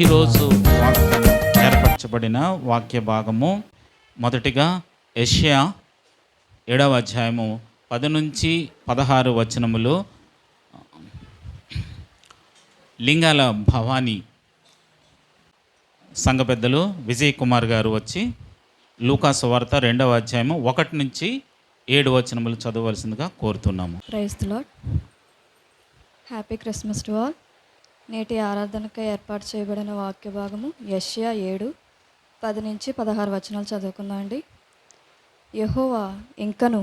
ఈరోజు వాగ్దానం ఏర్పరచబడిన వాక్య భాగము మొదటిగా యెషయా 7వ అధ్యాయము 10 నుంచి 16 వచనములు. లింగాల భవానీ సంఘ పెద్దలు విజయ్ కుమార్ గారు వచ్చి లూకా సువార్త 2వ అధ్యాయము 1 నుంచి 7 వచనములు చదవవలసిందిగా కోరుతున్నాము. Praise the Lord. Happy Christmas to all. నేటి ఆరాధనకై ఏర్పాటు చేయబడిన వాక్య భాగము యెషయా 7:10 నుంచి 16 వచనాలు చదువుకుందామండి. యెహోవా ఇంకను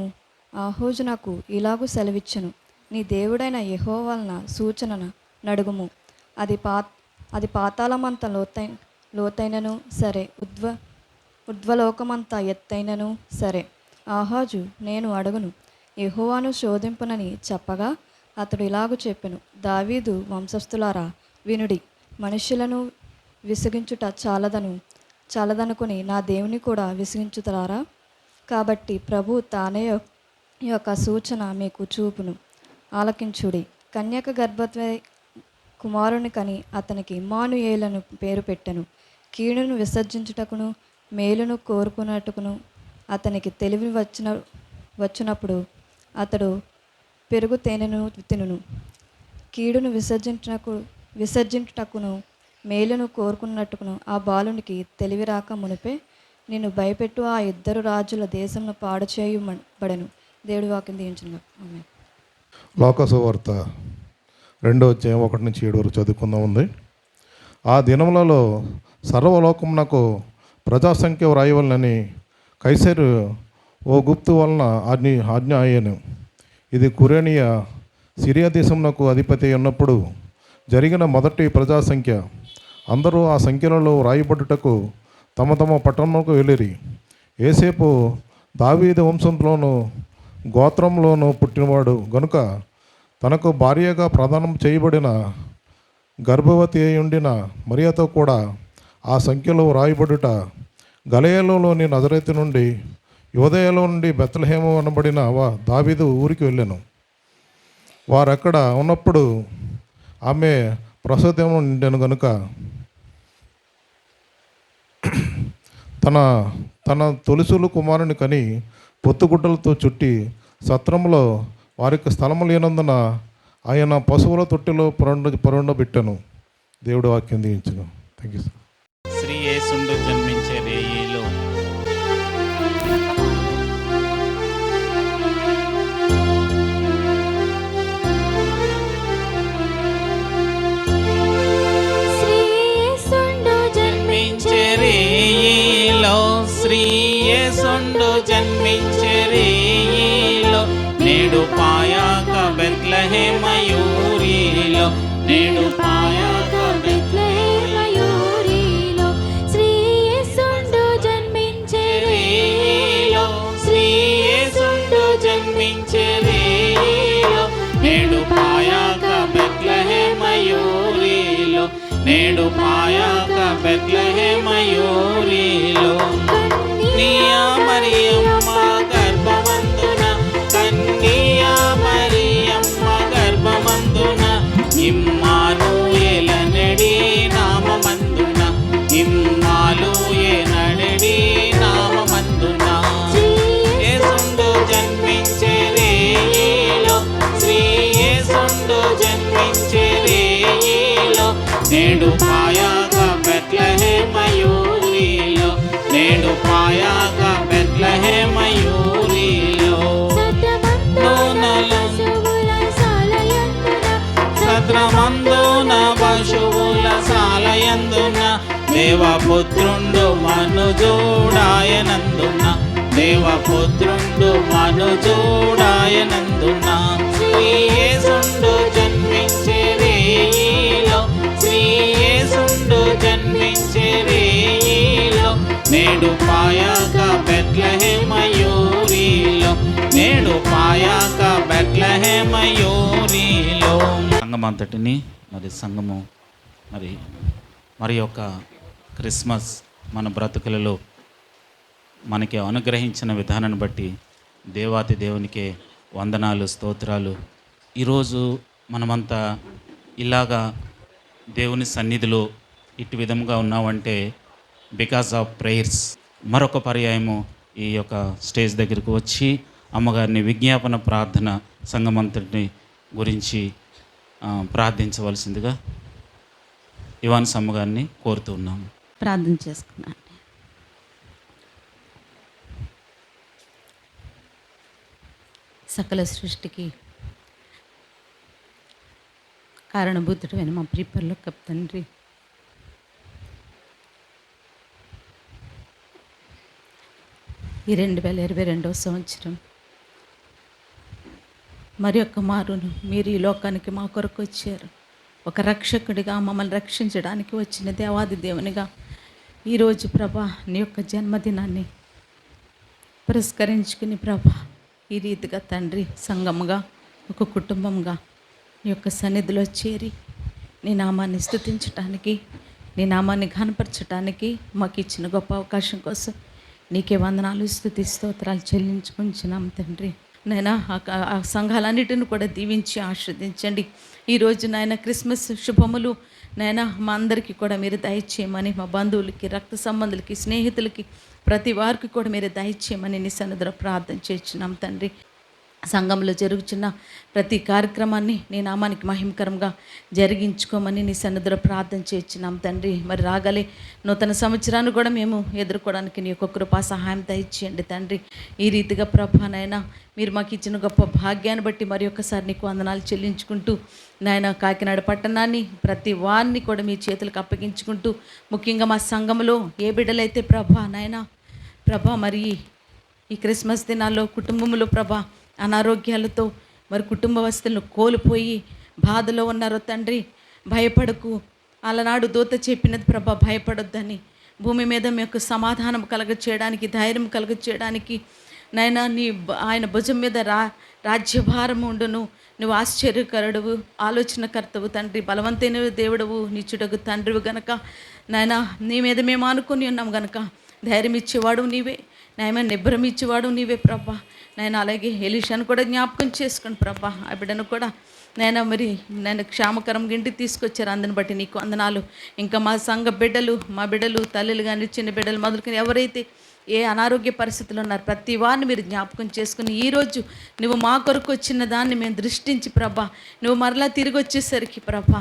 ఆహూజు నాకు ఇలాగూ సెలవిచ్చెను, నీ దేవుడైన యెహోవా వలన సూచనను నడుగుము. అది పాతాళమంత లోతైనను సరే, ఉర్ధ్వలోకమంత ఎత్తైనను సరే. ఆహాజు నేను అడుగును, యెహోవాను శోధింపునని చెప్పగా అతడు ఇలాగు చెప్పెను, దావీదు వంశస్థులారా వినుడి, మనుష్యులను విసిగించుట చాలదనుకుని నా దేవుని కూడా విసిగించుతారా? కాబట్టి ప్రభు తానే యొక్క సూచన మీకు చూపును, ఆలకించుడి. కన్యక గర్భవతి కుమారుని కని అతనికి ఇమ్మానుయేలను పేరు పెట్టెను. కీడును విసర్జించుటకును మేలును కోరుకున్నట్టుకును అతనికి తెలివి వచ్చినప్పుడు అతడు పెరుగు తేనెను తినును. కీడును విసర్జించుటకును మేలును కోరుకున్నట్టుకును ఆ బాలునికి తెలివి రాక మునిపే నిన్ను భయపెట్టు ఆ 2 రాజుల దేశంను పాడు చేయబడెను. దేవుడి వాక్యం దీవించును. ఆమేన్. లూకా సువార్త 2వ అధ్యాయం 1 నుంచి 7 వరకు చదువుకుందాం ఉంది. ఆ దినములలో సర్వలోకమునకు ప్రజాసంఖ్య వ్రాయవలనని కైసరు ఓ గుప్తు వలన ఆజ్ఞ అయ్యను. ఇది కురేనియా సిరియా దేశమునకు అధిపతి ఉన్నప్పుడు జరిగిన మొదటి ప్రజాసంఖ్య. అందరూ ఆ సంఖ్యలలో వ్రాయబడుటకు తమ తమ పట్టణములకు వెళ్ళిరి. యోసేపు దావీదు వంశంలోను గోత్రంలోనూ పుట్టినవాడు గనుక తనకు భార్యగా ప్రదానం చేయబడిన గర్భవతి అయి ఉండిన మరియతో కూడా ఆ సంఖ్యలో వ్రాయబడుట గలిలయలోని నజరేతు నుండి యూదయలో నుండి బెత్లెహేము అనబడిన దావీదు ఊరికి వెళ్ళాను. వారక్కడ ఉన్నప్పుడు ఆమె ప్రసూతము నిండాను గనుక తన తొలిసులు కుమారుని కని పొత్తుగుడ్డలతో చుట్టి సత్రంలో వారికి స్థలము లేనందున ఆయన పశువుల తొట్టిలో పరుండబెట్టాను. దేవుడు వాక్యం దీవించును. Thank you sir. శ్రీ యేసుండు జన్మించే రేయిలో జన్మించెరీలో నేడు పాయాక బెత్లెహేమయూరిలో నేడు పాయాక బెత్లెహేమయూరిలో శ్రీ యేసుండు జన్మించెరీలో శ్రీ యేసుండు జన్మించెరీలో నేడు పాయాక బెత్లెహేమయూరిలో నేడు పాయాక బెత్లెహేమయూరిలో కన్యా మరియమ్మ గర్భమందున కన్యా మరియమ్మ గర్భమందున ఇమ్మానుయేలనడి నామమందున ఇమ్మానుయేలనడి నామమందున యేసుండు జన్మించే రేయిలో శ్రీ యేసుండు జన్మించే రేయిలో నేడు పాయాక బెత్లెహేమయూరిలో నేడు పాయాక బెత్లెహేమయూరిలో సత్రమందున పశువుల సాలయందున దేవపుత్రుండు మనుజుడాయనందున దేవపుత్రుండు మనుజుడాయనందున శ్రీ యేసుండు జన్మించే రేయిలో శ్రీ యేసుండు జన్మించే రేయిలో నేడు పాయాక బెత్లెహేమయూరిలో నేడు పాయాక బెత్లెహేమయూరిలో. సంఘం అంతటిని సంఘము మరి యొక్క క్రిస్మస్ మన బ్రతుకులలో మనకి అనుగ్రహించిన విధానాన్ని బట్టి దేవాతి దేవునికే వందనాలు, స్తోత్రాలు. ఈరోజు మనమంతా ఇలాగా దేవుని సన్నిధిలో ఇటు విధంగా ఉన్నావంటే బికాస్ ఆఫ్ ప్రేయర్స్. మరొక పర్యాయము ఈ యొక్క స్టేజ్ దగ్గరికి వచ్చి అమ్మగారిని విజ్ఞాపన ప్రార్థన సంఘమంతటిని గురించి ప్రార్థించవలసిందిగా ఇవాన్స్ అమ్మగారిని కోరుతూ ఉన్నాము. ప్రార్థన చేసుకున్నాను. సకల సృష్టికి కారణభూతుడైన మా ప్రియపరలోక తండ్రి, ఈ 2022వ సంవత్సరం మరి ఒక్క మారును మీరు ఈ లోకానికి మా కొరకు వచ్చారు. ఒక రక్షకుడిగా మమ్మల్ని రక్షించడానికి వచ్చిన దేవాది దేవునిగా ఈరోజు ప్రభా నీ యొక్క జన్మదినాన్ని పురస్కరించుకుని ప్రభా ఈ రీతిగా తండ్రి సంఘముగా ఒక కుటుంబంగా నీ యొక్క సన్నిధిలో చేరి నీ నామాన్ని స్తుతించటానికి, నీ నామాన్ని ఘనపరచటానికి మాకు ఇచ్చిన గొప్ప అవకాశం కోసం నీకే వందనాలు, స్తుతి స్తోత్రాలు చెల్లించుకుంటున్నాం తండ్రి. నైనా ఆ సంఘాలన్నిటిని కూడా దీవించి ఆస్వాదించండి. ఈరోజు నాయన క్రిస్మస్ శుభములు నైనా మా అందరికీ కూడా మీరు దయచేయమని, మా బంధువులకి, రక్త సంబంధులకి, స్నేహితులకి, ప్రతి వారికి కూడా మీరు దయచేయమని నీ సన్నిధిలో ప్రార్థన చేస్తున్నాం తండ్రి. సంఘంలో జరుగుతున్న ప్రతి కార్యక్రమాన్ని నీ నామానికి మహిమకరంగా జరిగించుకోమని నీ సన్నిధిలో ప్రార్థన చేస్తున్నాం తండ్రి. మరి రాగలే నూతన సంవత్సరాన్ని కూడా మేము ఎదుర్కోవడానికి నీ యొక్క కృపా సహాయం దయచేయండి తండ్రి. ఈ రీతిగా ప్రభానైనా మీరు మాకు ఇచ్చిన గొప్ప భాగ్యాన్ని బట్టి మరి ఒక్కసారి నీకు వందనాలు చెల్లించుకుంటూ నాయన కాకినాడ పట్టణాన్ని ప్రతి వారిని కూడా మీ చేతులకు అప్పగించుకుంటూ, ముఖ్యంగా మా సంఘంలో ఏ బిడ్డలైతే ప్రభా మరి ఈ క్రిస్మస్ దినాల్లో కుటుంబంలో ప్రభా అనారోగ్యాలతో మరి కుటుంబ వస్తువులను కోల్పోయి బాధలో ఉన్నారో తండ్రి, భయపడకు. అలనాడు దూత చెప్పినది ప్రభా, భయపడొద్దని. భూమి మీద మీకు సమాధానం కలగ చేయడానికి, ధైర్యం కలగ చేయడానికి నైనా ఆయన భుజం మీద రాజ్యభారం ఉండును. నువ్వు ఆశ్చర్యకరుడువు, ఆలోచనకర్తవు తండ్రి, బలవంతైన దేవుడవు, నిచ్చుడగు తండ్రివు గనక నాయనా నీ మీద మేము ఆనుకొని ఉన్నాం గనక ధైర్యం ఇచ్చేవాడు నీవే, నాయన నిబ్బరం ఇచ్చేవాడు నీవే ప్రభా. నేను అలాగే ఎలీషాను కూడా జ్ఞాపకం చేసుకోండి ప్రభా. ఆ బిడ్డను కూడా నేను క్షేమకరంగా ఇంటికి తీసుకొచ్చారు, అందుని బట్టి నీకు వందనాలు. ఇంకా మా సంఘ బిడ్డలు, మా బిడ్డలు, తల్లులు కానీ చిన్న బిడ్డలు మొదలుకొని ఎవరైతే ఏ అనారోగ్య పరిస్థితులు ఉన్నారు ప్రతి వారిని మీరు జ్ఞాపకం చేసుకుని, ఈరోజు నువ్వు మా కొరకు వచ్చిన దాన్ని మేము దృష్టించి ప్రభా, నువ్వు మరలా తిరిగి వచ్చేసరికి ప్రభా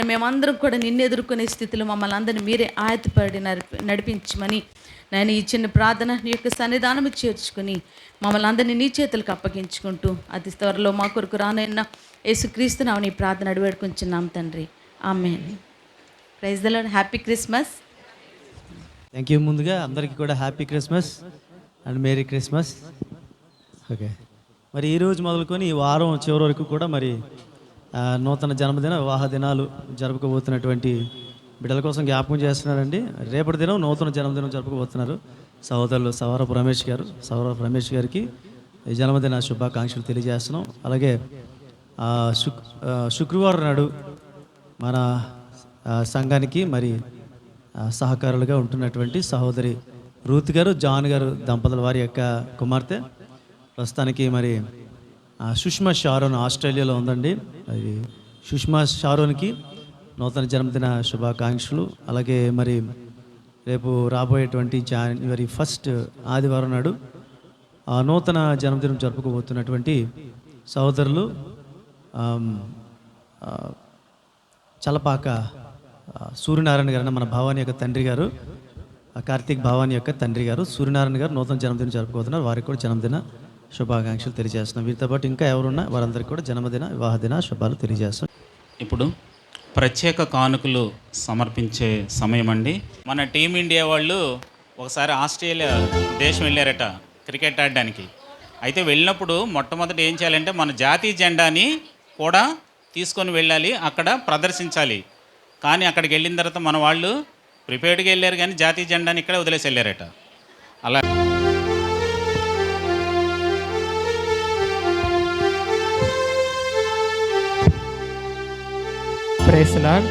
మేమందరం కూడా నిన్ను ఎదుర్కొనే స్థితిలో మమ్మల్ని అందరినీ మీరే ఆయతపడి నడిపించమని నేను ఈ చిన్న ప్రార్థన నీ యొక్క సన్నిధానము చేర్చుకుని మమ్మల్ని అందరినీ నీ చేతులకు అప్పగించుకుంటూ అతి త్వరలో మా కొరకు రానైనా యేసుక్రీస్తు నామమున ఈ ప్రార్థన అడివేడుకుంటున్నాం తండ్రి. Amen. Praise the Lord. Happy Christmas. Thank you. ముందుగా అందరికీ కూడా happy Christmas and merry Christmas. Okay, మరి ఈరోజు మొదలుకొని ఈ వారం చివరి వరకు కూడా మరి నూతన జన్మదిన వివాహ దినాలు జరుపుకోబోతున్నటువంటి బిడ్డల కోసం జ్ఞాపకం చేస్తున్నారండి. రేపటి దినం నూతన జన్మదినం జరుపుకోబోతున్నారు సహోదరులు సౌరభ్ రమేష్ గారికి ఈ జన్మదిన శుభాకాంక్షలు తెలియజేస్తున్నాం. అలాగే శుక్రవారం నాడు మన సంఘానికి మరి సహకారులుగా ఉంటున్నటువంటి సహోదరి రూత్ గారు, జాన్ గారు దంపతుల వారి యొక్క కుమార్తె ప్రస్తుతానికి మరి సుష్మా షారోన్ ఆస్ట్రేలియాలో ఉందండి. అది సుష్మా షారోన్కి నూతన జన్మదిన శుభాకాంక్షలు. అలాగే మరి రేపు రాబోయేటువంటి జనవరి 1 ఆదివారం నాడు నూతన జన్మదినం జరుపుకోబోతున్నటువంటి సహోదరులు చలపాక సూర్యనారాయణ గారు, మన భవాని యొక్క తండ్రి గారు, కార్తీక్ భవాని యొక్క తండ్రి గారు సూర్యనారాయణ గారు నూతన జన్మదినం జరుపుకోతున్నారు. వారికి కూడా జన్మదిన శుభాకాంక్షలు తెలియజేస్తున్నాం. వీరితో పాటు ఇంకా ఎవరున్నా వారందరికీ కూడా జన్మదిన వివాహ దిన శుభాలు తెలియజేస్తున్నాం. ఇప్పుడు ప్రత్యేక కానుకలు సమర్పించే సమయం అండి. మన టీమిండియా వాళ్ళు ఒకసారి ఆస్ట్రేలియా దేశం వెళ్ళారట క్రికెట్ ఆడడానికి. అయితే వెళ్ళినప్పుడు మొట్టమొదటి ఏం చేయాలంటే మన జాతీయ జెండాని కూడా తీసుకొని వెళ్ళాలి, అక్కడ ప్రదర్శించాలి. కానీ అక్కడికి వెళ్ళిన తర్వాత మన వాళ్ళు ప్రిపేర్డ్గా వెళ్ళారు కానీ జాతీయ జెండాని ఇక్కడే వదిలేసి వెళ్ళారట. అలా ప్రైజ్ ది లార్డ్.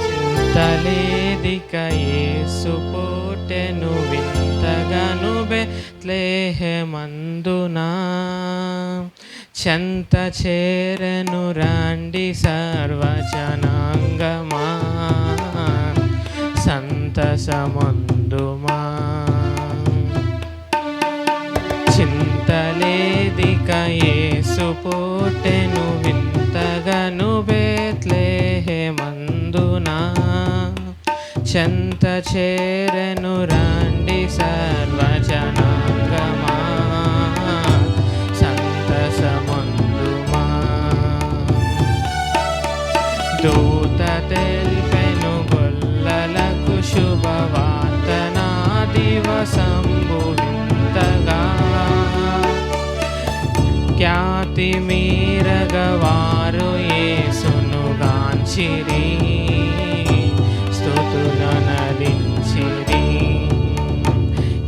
చింతలేదిక యేసు పుట్టెను వింతగాను బెత్లెహేమందునా, చెంత చేరెను రాండి సర్వజనాంగమా. సంతసమందుమా. చింతలేదిక యేసు పుట్టెను వింతగను బేత్లెహేమందునా. చెంత చేరెను రండి సర్వజనాంగమా, సంతసమందుమా. దూత తెల్పెను గొల్లలకు శుభవార్త నా దివసంబు వింతగా. ఖ్యాతి మీరగవారు యేసును గాంచిరి, స్తుతులనరించిరి.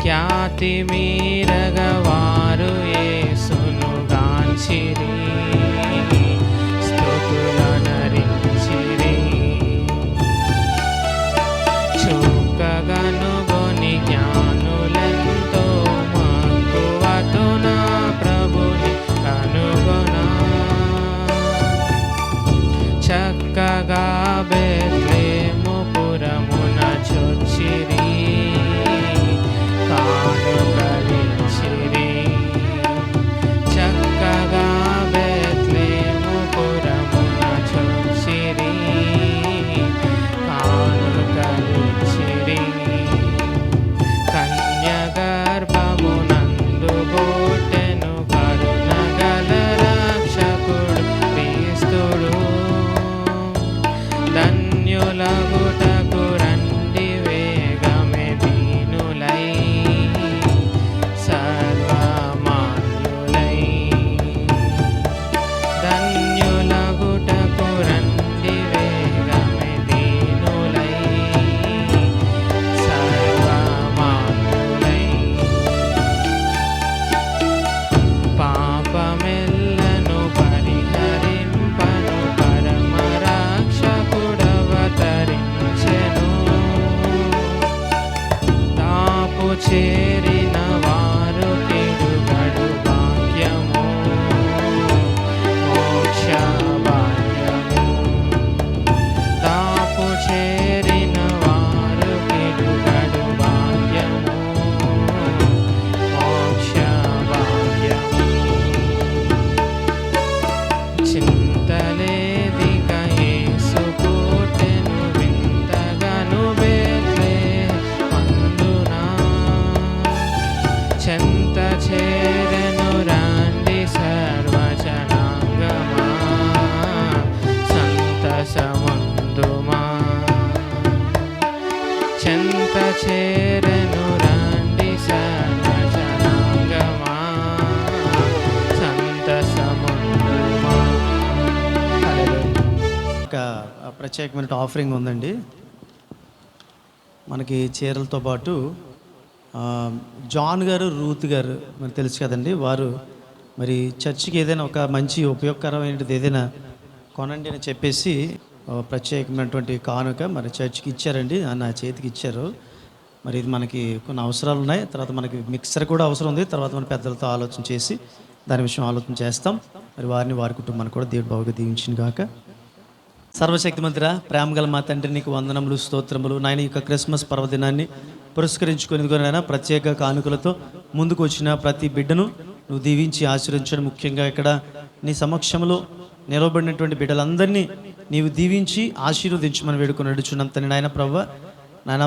ఖ్యాతి మీరగవారు యేసును గాంచిరి, స్తుతులనరించిరి. చుక్కగనుగొని జ్ఞానులెంతో మక్కువతో నా ప్రభుని కనుగొనా. చక్కగా బెత్లెహేము పురమున చొచ్చిరి, కానుకలిచ్చిరి. చక్కగా బెత్లెహేము పురమున చొచ్చిరి, కానుకలిచ్చిరి. కన్యగర్భమునందు పుట్టెను కరుణగల రక్షకుడు క్రీస్తుడు. ధన్యులగుటకు రండి వేగమే దీనులై, సర్వమాన్యులై. ధన్యులగుటకు రండి వేగమే దీనులై, సర్వమాన్యులై. పాపమెల్లను పరిహరింపను పరమరక్షకుడవతరించెను. తాపు చేరిన వారు తిరుగడు భాగ్యము, మోక్ష భాగ్యము. తాపు చేరిన వారు తిరుగడు భాగ్యము, మోక్ష భాగ్యము. చింతలేదిక యేసు పుట్టెను వింతగను బేత్లెహేమందునా. చెంత చేరెను రండి సర్వజనాంగమా, సంతసమందుమా. చెంత చేరెను రండి సర్వజనాంగమా, సంతసమందుమా. ఒక ప్రత్యేకమైన ఆఫరింగ్ ఉందండి. మనకి చీరలతో పాటు జాన్ గారు, రూత్ గారు మనకు తెలుసు కదండి, వారు మరి చర్చికి ఏదైనా ఒక మంచి ఉపయోగకరమైనది ఏదైనా కొనండి అని చెప్పేసి ప్రత్యేకమైనటువంటి కానుక మరి చర్చికి ఇచ్చారండి, నా చేతికి ఇచ్చారు. మరి ఇది మనకి కొన్ని అవసరాలు ఉన్నాయి. తర్వాత మనకి మిక్సర్ కూడా అవసరం ఉంది. తర్వాత మన పెద్దలతో ఆలోచన చేసి దాని విషయం ఆలోచన చేస్తాం. మరి వారిని వారి కుటుంబాన్ని కూడా దేవుడు బాగా దీవించిన గాక. సర్వశక్తిమంతుడా, ప్రేమగల మా తండ్రి, నీకు వందనములు, స్తోత్రములు నాయన. ఈ యొక్క క్రిస్మస్ పర్వదినాన్ని పురస్కరించుకునేందుకు ప్రత్యేక కానుకలతో ముందుకు వచ్చిన ప్రతి బిడ్డను నువ్వు దీవించి ఆశీర్వదించడం. ముఖ్యంగా ఇక్కడ నీ సమక్షంలో నిలవబడినటువంటి బిడ్డలందరినీ నీవు దీవించి ఆశీర్వదించమని వేడుకొని నడుచున్నాం తండ్రి. నాయన ప్రభువ, నాయన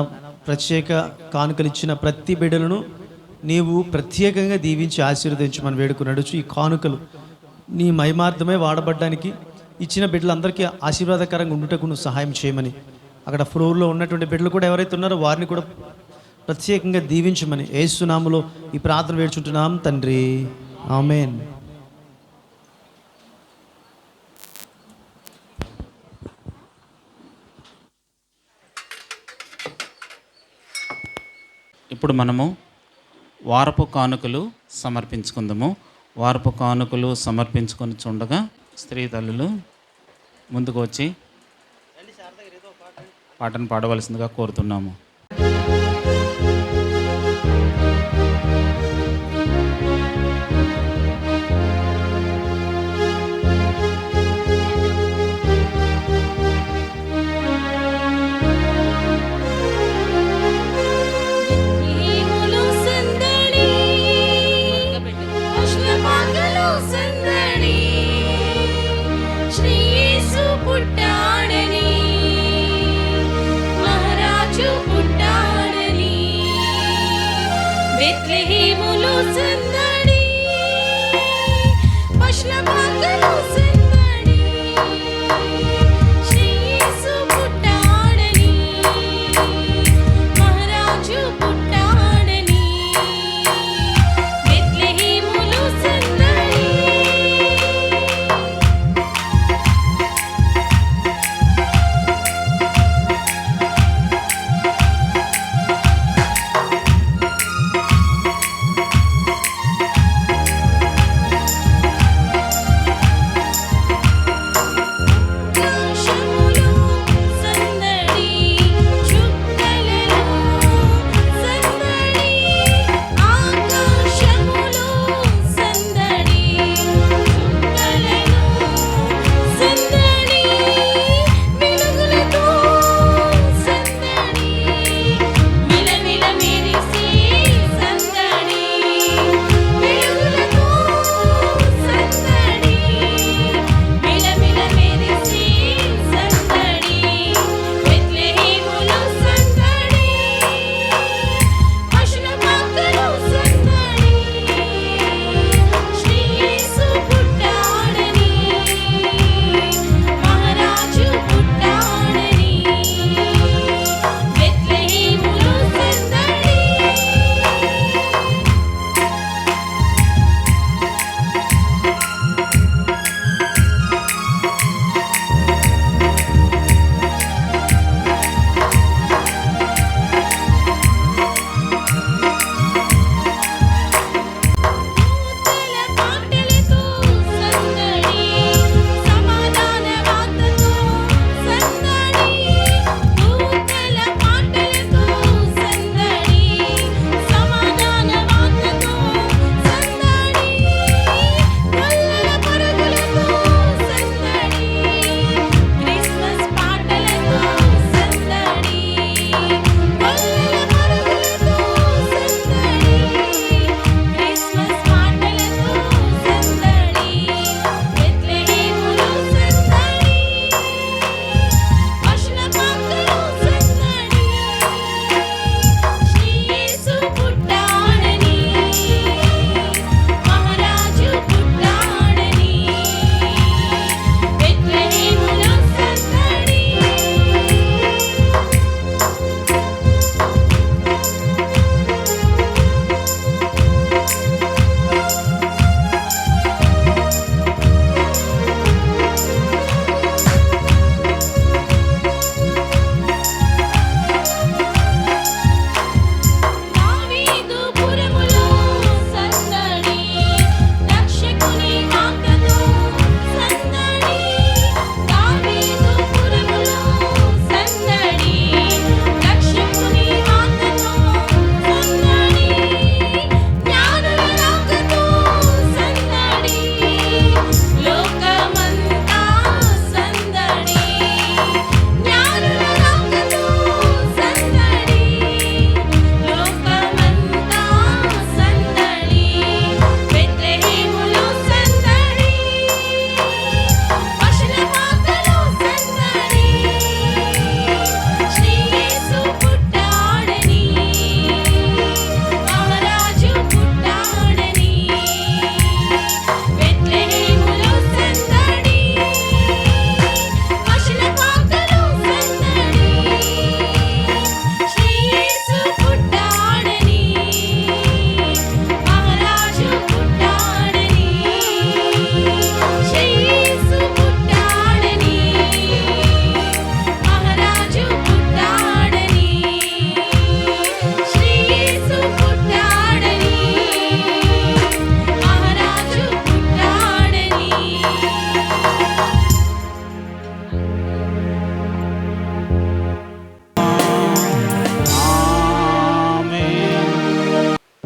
ప్రత్యేక కానుకలు ఇచ్చిన ప్రతి బిడ్డలను నీవు ప్రత్యేకంగా దీవించి ఆశీర్వదించమని వేడుకొని నడుచు. ఈ కానుకలు నీ మహిమార్థమే వాడబడ్డానికి ఇచ్చిన బిడ్డలందరికీ ఆశీర్వాదకరంగా ఉండుటకు నువ్వు సహాయం చేయమని, అక్కడ ఫ్లోర్లో ఉన్నటువంటి బిడ్డలు కూడా ఎవరైతే ఉన్నారో వారిని కూడా ప్రత్యేకంగా దీవించమని యేసు నామములో ఈ ప్రార్థన వేడుచుంటున్నాం తండ్రి, ఆమేన్. ఇప్పుడు మనము వారపు కానుకలు సమర్పించుకుందాము. వారపు కానుకలు సమర్పించుకొని చుండగా స్త్రీ తల్లులు ముందుకు వచ్చి పాటను పాడవలసిందిగా కోరుతున్నాము.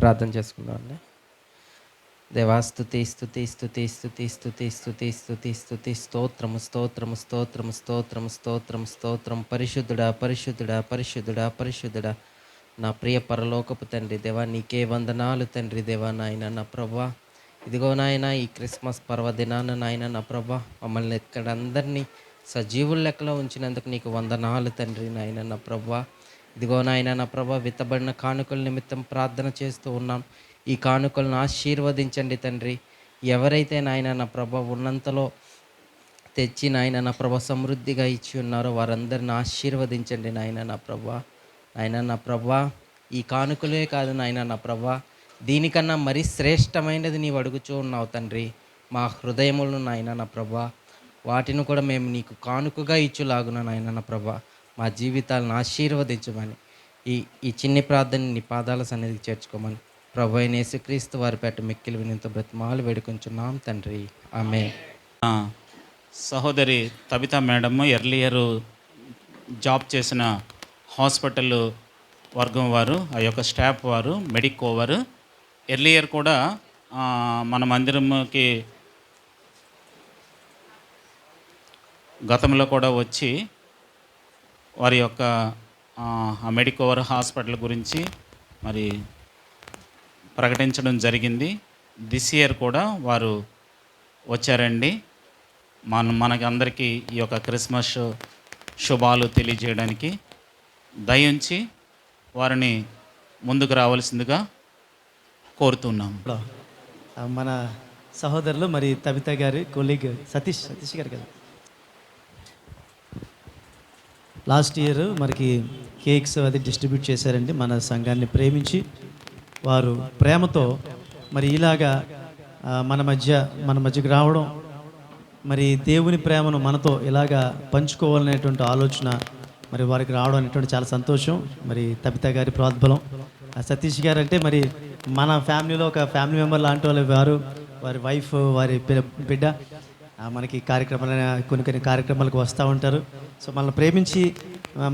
ప్రార్థన చేసుకుందామండి. దేవా, స్తుతి స్తుతి స్తుతి స్తుతి స్తుతి స్తుతి స్తుతి స్తుతి స్తోత్రము స్తోత్రము స్తోత్రము స్తోత్రము స్తోత్రం స్తోత్రం. పరిశుద్ధుడా పరిశుద్ధుడా పరిశుద్ధుడా పరిశుద్ధుడా నా ప్రియ పరలోకపు తండ్రి దేవా, నీకే వందనాలు తండ్రి దేవా. నాయన నా ప్రభా, ఇదిగో నాయన ఈ క్రిస్మస్ పర్వదినాన నాయన నా ప్రభా మమ్మల్ని ఇక్కడ అందరినీ సజీవుల లెక్కలో ఉంచినందుకు నీకు వందనాలు తండ్రి. నాయన నా ప్రభా, ఇదిగో నాయన నా ప్రభా విత్తబడిన కానుకల నిమిత్తం ప్రార్థన చేస్తూ ఉన్నాం. ఈ కానుకలను ఆశీర్వదించండి తండ్రి. ఎవరైతే నాయన నా ప్రభా ఉన్నంతలో తెచ్చి నాయన నా ప్రభా సమృద్ధిగా ఇచ్చి ఉన్నారో వారందరిని ఆశీర్వదించండి నాయన నా ప్రభా. నాయన నా ప్రభా, ఈ కానుకలే కాదు నాయన నా ప్రభా, దీనికన్నా మరీ శ్రేష్టమైనది నీవు అడుగుచూ ఉన్నావు తండ్రి. మా హృదయములను నాయన నా ప్రభా వాటిని కూడా మేము నీకు కానుకగా ఇచ్చులాగున నాయన నా ప్రభా మా జీవితాలను ఆశీర్వదించమని ఈ చిన్ని ప్రార్థన నీ పాదాల సన్నిధికి చేర్చుకోమని ప్రభు అయిన యేసుక్రీస్తు వారి పేట మిక్కిలి వినింత బ్రతిమాలు వేడుకొంచున్నాం తండ్రి. ఆమేన్. సహోదరి తబితా మేడమ్ ఎర్లియర్ జాబ్ చేసిన హాస్పిటల్ వర్గం వారు, ఆ యొక్క స్టాఫ్ వారు, మెడికోవర్ ఎర్లియర్ కూడా మన మందిరంకి గతంలో కూడా వచ్చి వారి యొక్క ఆ మెడికోవర్ హాస్పిటల్ గురించి మరి ప్రకటించడం జరిగింది. దిస్ ఇయర్ కూడా వారు వచ్చారండి. మనకి అందరికీ ఈ యొక్క క్రిస్మస్ శుభాలు తెలియజేయడానికి దయించి వారిని ముందుకు రావాల్సిందిగా కోరుతున్నాం. మన సహోదరులు మరి తబిత గారి కొలీగ్ సతీష్ గారు కదా, లాస్ట్ ఇయర్ మనకి కేక్స్ అది డిస్ట్రిబ్యూట్ చేశారండి. మన సంఘాన్ని ప్రేమించి వారు ప్రేమతో మరి ఇలాగా మన మధ్యకి రావడం, మరి దేవుని ప్రేమను మనతో ఇలాగా పంచుకోవాలనేటువంటి ఆలోచన మరి వారికి రావడం అనేటువంటి చాలా సంతోషం. మరి తబిత గారి ప్రోద్బలం. సతీష్ గారు అంటే మరి మన ఫ్యామిలీలో ఒక ఫ్యామిలీ మెంబర్ లాంటి వాళ్ళు, వారి వైఫ్, వారి బిడ్డ మనకి కొన్ని కార్యక్రమాలకు వస్తూ ఉంటారు. సో మనల్ని ప్రేమించి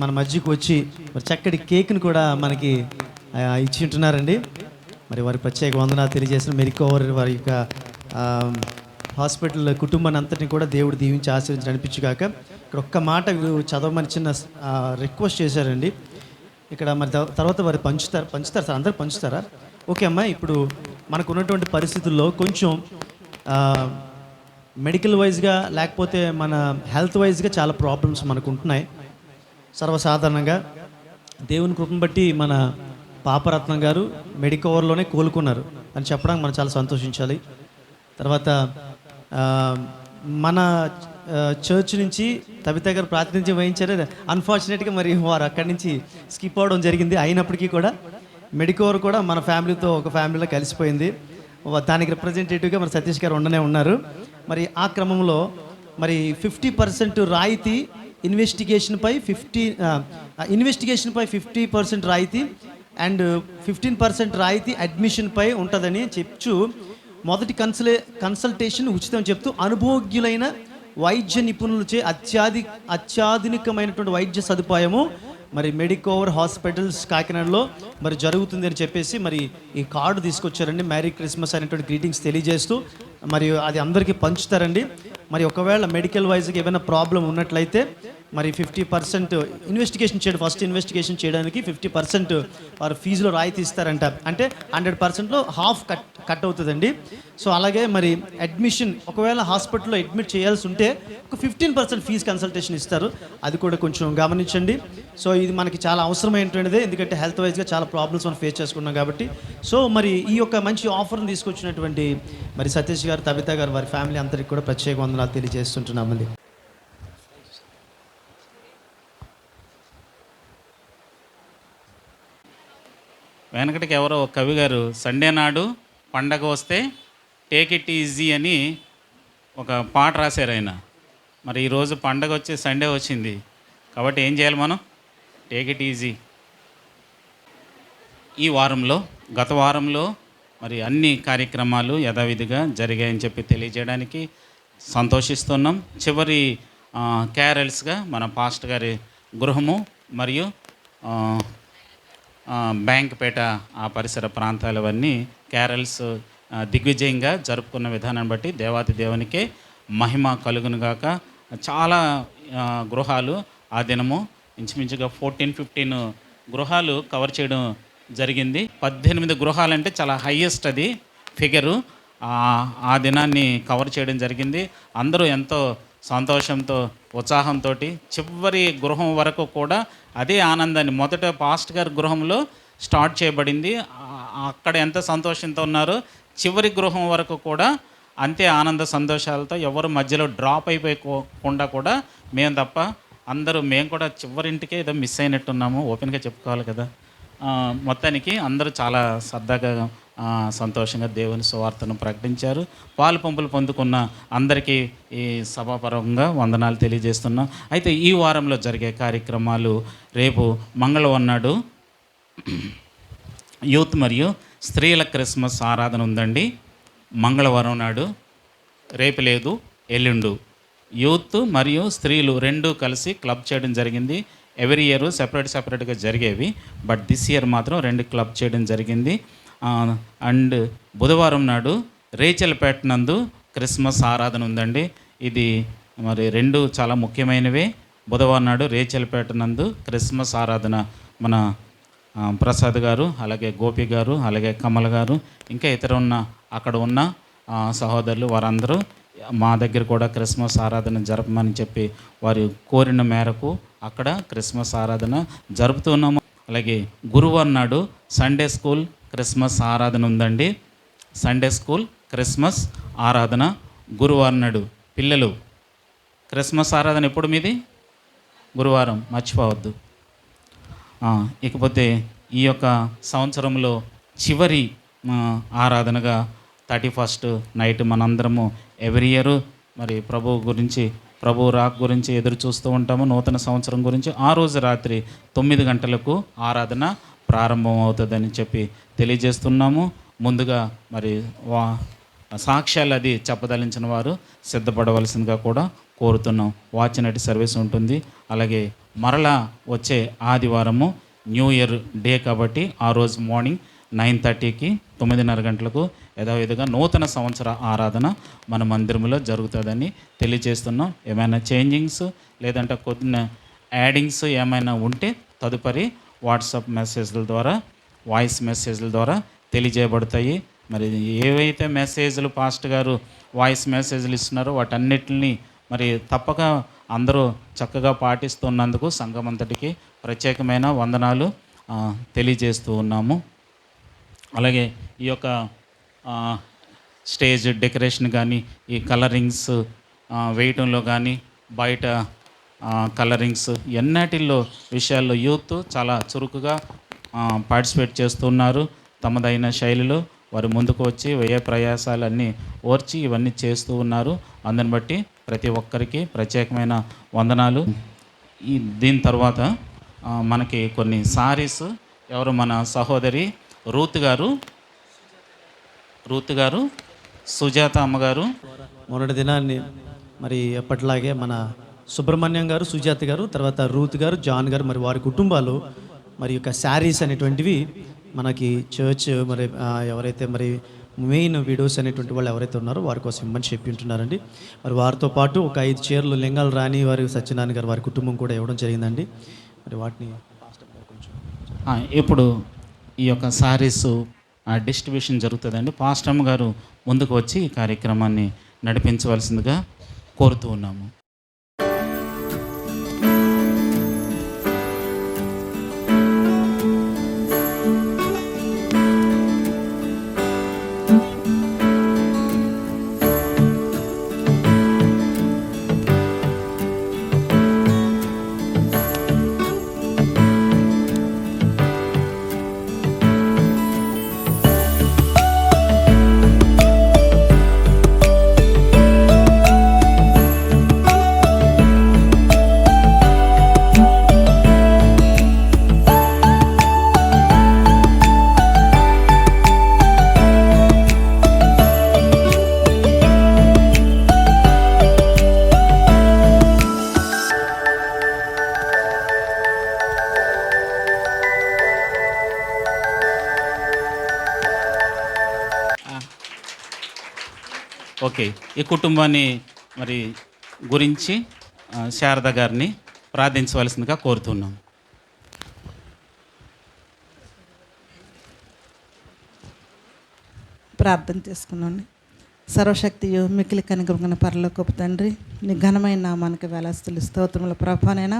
మన మధ్యకు వచ్చి మరి చక్కటి కేక్ని కూడా మనకి ఇచ్చి ఉంటున్నారండి. మరి వారి ప్రత్యేక వందనాలు తెలియజేసిన మెడికోవర్ వారి యొక్క హాస్పిటల్ కుటుంబాన్ని అంతటిని కూడా దేవుడు దీవించి ఆశీర్వించి అనిపించుగాక. ఇక్కడ ఒక్క మాట చదవమని చిన్న రిక్వెస్ట్ చేశారండి. ఇక్కడ మరి తర్వాత వారు పంచుతారు సార్, అందరు పంచుతారా? ఓకే అమ్మా, ఇప్పుడు మనకు ఉన్నటువంటి పరిస్థితుల్లో కొంచెం మెడికల్ వైజ్గా లేకపోతే మన హెల్త్ వైజ్గా చాలా ప్రాబ్లమ్స్ మనకు ఉంటున్నాయి. సర్వసాధారణంగా దేవుని కృపను బట్టి మన పాపరత్నం గారు మెడికోవర్లోనే కోలుకున్నారు అని చెప్పడానికి మనం చాలా సంతోషించాలి. తర్వాత మన చర్చ్ నుంచి తబిత గారు ప్రాతినిధ్యం వహించారు. అన్ఫార్చునేట్గా మరి వారు అక్కడి నుంచి స్కిప్ అవడం జరిగింది. అయినప్పటికీ కూడా మెడికోవర్ కూడా మన ఫ్యామిలీతో ఒక ఫ్యామిలీలో కలిసిపోయింది. దానికి రిప్రజెంటేటివ్గా మరి సతీష్ గారు ఉండనే ఉన్నారు. మరి ఆ క్రమంలో మరి 50% రాయితీ ఇన్వెస్టిగేషన్పై 50% రాయితీ అండ్ 15% రాయితీ అడ్మిషన్పై ఉంటుందని చెప్తూ మొదటి కన్సల్టేషన్ ఉచితం చెప్తూ అనుభవజ్ఞులైన వైద్య నిపుణులచే అత్యాధునికమైనటువంటి వైద్య సదుపాయము మరి మెడికోవర్ హాస్పిటల్స్ కాకినాడలో మరి జరుగుతుంది అని చెప్పేసి మరి ఈ కార్డు తీసుకొచ్చారండి. మ్యారీ క్రిస్మస్ అనేటువంటి గ్రీటింగ్స్ తెలియజేస్తూ మరి అది అందరికీ పంచుతారండి. మరి ఒకవేళ మెడికల్ వైజ్గా ఏమైనా ప్రాబ్లం ఉన్నట్లయితే మరి 50% ఇన్వెస్టిగేషన్ చేయడం, ఫస్ట్ ఇన్వెస్టిగేషన్ చేయడానికి 50% వారు ఫీజులో రాయితీ ఇస్తారంట. అంటే 100%లో హాఫ్ కట్ అవుతుందండి. సో అలాగే మరి అడ్మిషన్ ఒకవేళ హాస్పిటల్లో అడ్మిట్ చేయాల్సి ఉంటే ఒక 15% ఫీజు కన్సల్టేషన్ ఇస్తారు. అది కూడా కొంచెం గమనించండి. సో ఇది మనకి చాలా అవసరమైనటువంటిదే, ఎందుకంటే హెల్త్ వైజ్గా చాలా ప్రాబ్లమ్స్ మనం ఫేస్ చేసుకున్నాం కాబట్టి. సో మరి ఈ యొక్క మంచి ఆఫర్ని తీసుకొచ్చినటువంటి మరి సతీష్ గారు, తబిత గారు, వారి ఫ్యామిలీ అందరికీ కూడా ప్రత్యేక వందనాలు తెలియజేస్తుంటున్నామండి. వెనకటికి ఎవరో ఒక కవి గారు సండే నాడు పండగ వస్తే టేక్ ఇట్ ఈజీ అని ఒక పాట రాశారు ఆయన. మరి ఈరోజు పండగ వచ్చి సండే వచ్చింది కాబట్టి ఏం చేయాలి మనం? Take it easy. ఈ వారంలో, గత వారంలో మరి అన్ని కార్యక్రమాలు యథావిధిగా జరిగాయని చెప్పి తెలియజేయడానికి సంతోషిస్తున్నాం. చివరి క్యారల్స్గా మన పాస్టర్ గారి గృహము మరియు బ్యాంక్పేట ఆ పరిసర ప్రాంతాలవన్నీ క్యారల్స్ దిగ్విజయంగా జరుపుకున్న విధానాన్ని బట్టి దేవాది దేవునికే మహిమ కలుగునుగాక. చాలా గృహాలు ఆ దినము ఇంచుమించుగా 14-15 గృహాలు కవర్ చేయడం జరిగింది. 18 గృహాలంటే చాలా హైయెస్ట్ అది ఫిగరు. ఆ దినాన్ని కవర్ చేయడం జరిగింది. అందరూ ఎంతో సంతోషంతో ఉత్సాహంతో చివరి గృహం వరకు కూడా అదే ఆనందాన్ని, మొదట పాస్ట్ గారి గృహంలో స్టార్ట్ చేయబడింది, అక్కడ ఎంత సంతోషంతో ఉన్నారో చివరి గృహం వరకు కూడా అంతే ఆనంద సంతోషాలతో, ఎవరు మధ్యలో డ్రాప్ అయిపోయకుండా కూడా మేము తప్ప మేము కూడా చివరింటికే ఏదో మిస్ అయినట్టున్నాము, ఓపెన్గా చెప్పుకోవాలి కదా. మొత్తానికి అందరూ చాలా సరదాగా సంతోషంగా దేవుని సువార్తను ప్రకటించారు. పాలు పంపులు పొందుకున్న అందరికీ ఈ సభాపరంగా వందనాలు తెలియజేస్తున్నాం. అయితే ఈ వారంలో జరిగే కార్యక్రమాలు, రేపు మంగళవారం నాడు యూత్ మరియు స్త్రీల క్రిస్మస్ ఆరాధన ఉందండి. మంగళవారం నాడు, రేపు లేదు, ఎల్లుండు యూత్ మరియు స్త్రీలు రెండూ కలిసి క్లబ్ చేయడం జరిగింది. ఎవ్రీ ఇయర్ సెపరేట్గా జరిగేవి, బట్ దిస్ ఇయర్ మాత్రం 2 క్లబ్ చేయడం జరిగింది. అండ్ బుధవారం నాడు రేచల్పేట నందు క్రిస్మస్ ఆరాధన ఉందండి. ఇది మరి 2 చాలా ముఖ్యమైనవే. బుధవారం నాడు రేచల్పేట నందు క్రిస్మస్ ఆరాధన మన ప్రసాద్ గారు, అలాగే గోపి గారు, అలాగే కమల్ గారు, ఇంకా అక్కడ ఉన్న సహోదరులు వారందరూ మా దగ్గర కూడా క్రిస్మస్ ఆరాధన జరపమని చెప్పి వారు కోరిన మేరకు అక్కడ క్రిస్మస్ ఆరాధన జరుపుతున్నాము. అలాగే గురువారం నాడు సండే స్కూల్ క్రిస్మస్ ఆరాధన ఉందండి. సండే స్కూల్ క్రిస్మస్ ఆరాధన గురువారం నాడు. పిల్లలు, క్రిస్మస్ ఆరాధన ఎప్పుడు మీది? గురువారం, మర్చిపోవద్దు. ఇకపోతే ఈ యొక్క సంవత్సరంలో చివరి ఆరాధనగా 31st నైట్ మనందరము ఎవ్రీ ఇయర్ మరి ప్రభు రాక్ గురించి ఎదురు చూస్తూ ఉంటాము, నూతన సంవత్సరం గురించి. ఆ రోజు రాత్రి 9 గంటలకు ఆరాధన ప్రారంభం అవుతుందని చెప్పి తెలియజేస్తున్నాము. ముందుగా మరి సాక్ష్యాలు అది చెప్పదలించిన వారు సిద్ధపడవలసిందిగా కూడా కోరుతున్నాం. వాచ్ నైట్ సర్వీస్ ఉంటుంది. అలాగే మరలా వచ్చే ఆదివారము న్యూ ఇయర్ డే కాబట్టి ఆ రోజు మార్నింగ్ 9:30కి 9:30 గంటలకు యథావిధిగా నూతన సంవత్సర ఆరాధన మన మందిరంలో జరుగుతుందని తెలియజేస్తున్నాం. ఏమైనా చేంజింగ్స్ లేదంటే కొద్దిగా యాడింగ్స్ ఏమైనా ఉంటే తదుపరి వాట్సాప్ మెసేజ్ల ద్వారా, వాయిస్ మెసేజ్ల ద్వారా తెలియజేయబడతాయి. మరి ఏవైతే మెసేజ్లు పాస్ట్ గారు వాయిస్ మెసేజ్లు ఇస్తున్నారో వాటన్నిటిని మరి తప్పక అందరూ చక్కగా పాటిస్తున్నందుకు సంఘం అంతటికి ప్రత్యేకమైన వందనాలు తెలియజేస్తూ ఉన్నాము. అలాగే ఈ యొక్క స్టేజ్ డెకరేషన్ కానీ, ఈ కలరింగ్స్ వేయటంలో కానీ, బయట కలరింగ్స్ ఎన్నటిల్లో విషయాల్లో యూత్ చాలా చురుకుగా పార్టిసిపేట్ చేస్తున్నారు. తమదైన శైలిలో వారు ముందుకు వచ్చి వ్యయ ప్రయాసాలన్నీ ఓర్చి ఇవన్నీ చేస్తూ ఉన్నారు. అందుని బట్టి ప్రతి ఒక్కరికి ప్రత్యేకమైన వందనాలు. దీని తర్వాత మనకి కొన్ని సారీస్ ఎవరు, మన సహోదరి రూత్ గారు సుజాత అమ్మగారు మొన్నటి దినాన్ని మరి ఎప్పటిలాగే మన సుబ్రహ్మణ్యం గారు, సుజాత గారు, తర్వాత రూత్ గారు, జాన్ గారు, మరి వారి కుటుంబాలు మరి యొక్క శారీస్ అనేటువంటివి మనకి చర్చ్ మరి ఎవరైతే మరి మెయిన్ వీడియోస్ అనేటువంటి వాళ్ళు ఎవరైతే ఉన్నారో వారి కోసం ఇమ్మని చెప్పి ఉంటున్నారండి. మరి వారితో పాటు ఒక 5 చీరలు లింగాల రాణి వారి సత్యనారాయణ గారు వారి కుటుంబం కూడా ఇవ్వడం జరిగిందండి. మరి వాటిని ఇప్పుడు ఈ యొక్క సారీస్ డిస్ట్రిబ్యూషన్ జరుగుతుందండి. పాస్టమ్ గారు ముందుకు వచ్చి ఈ కార్యక్రమాన్ని నడిపించవలసిందిగా కోరుతూ ఉన్నాము. ఓకే, ఈ కుటుంబాన్ని మరి గురించి శారద గారిని ప్రార్థించవలసిందిగా కోరుతున్నాం. ప్రార్థన చేసుకున్నాను. సర్వశక్తియు మికిలి కనుగొన్న పరలోకపు తండ్రి, నీ ఘనమైన నామానికి వేలాస్తులు స్తోత్రముల ప్రభానైనా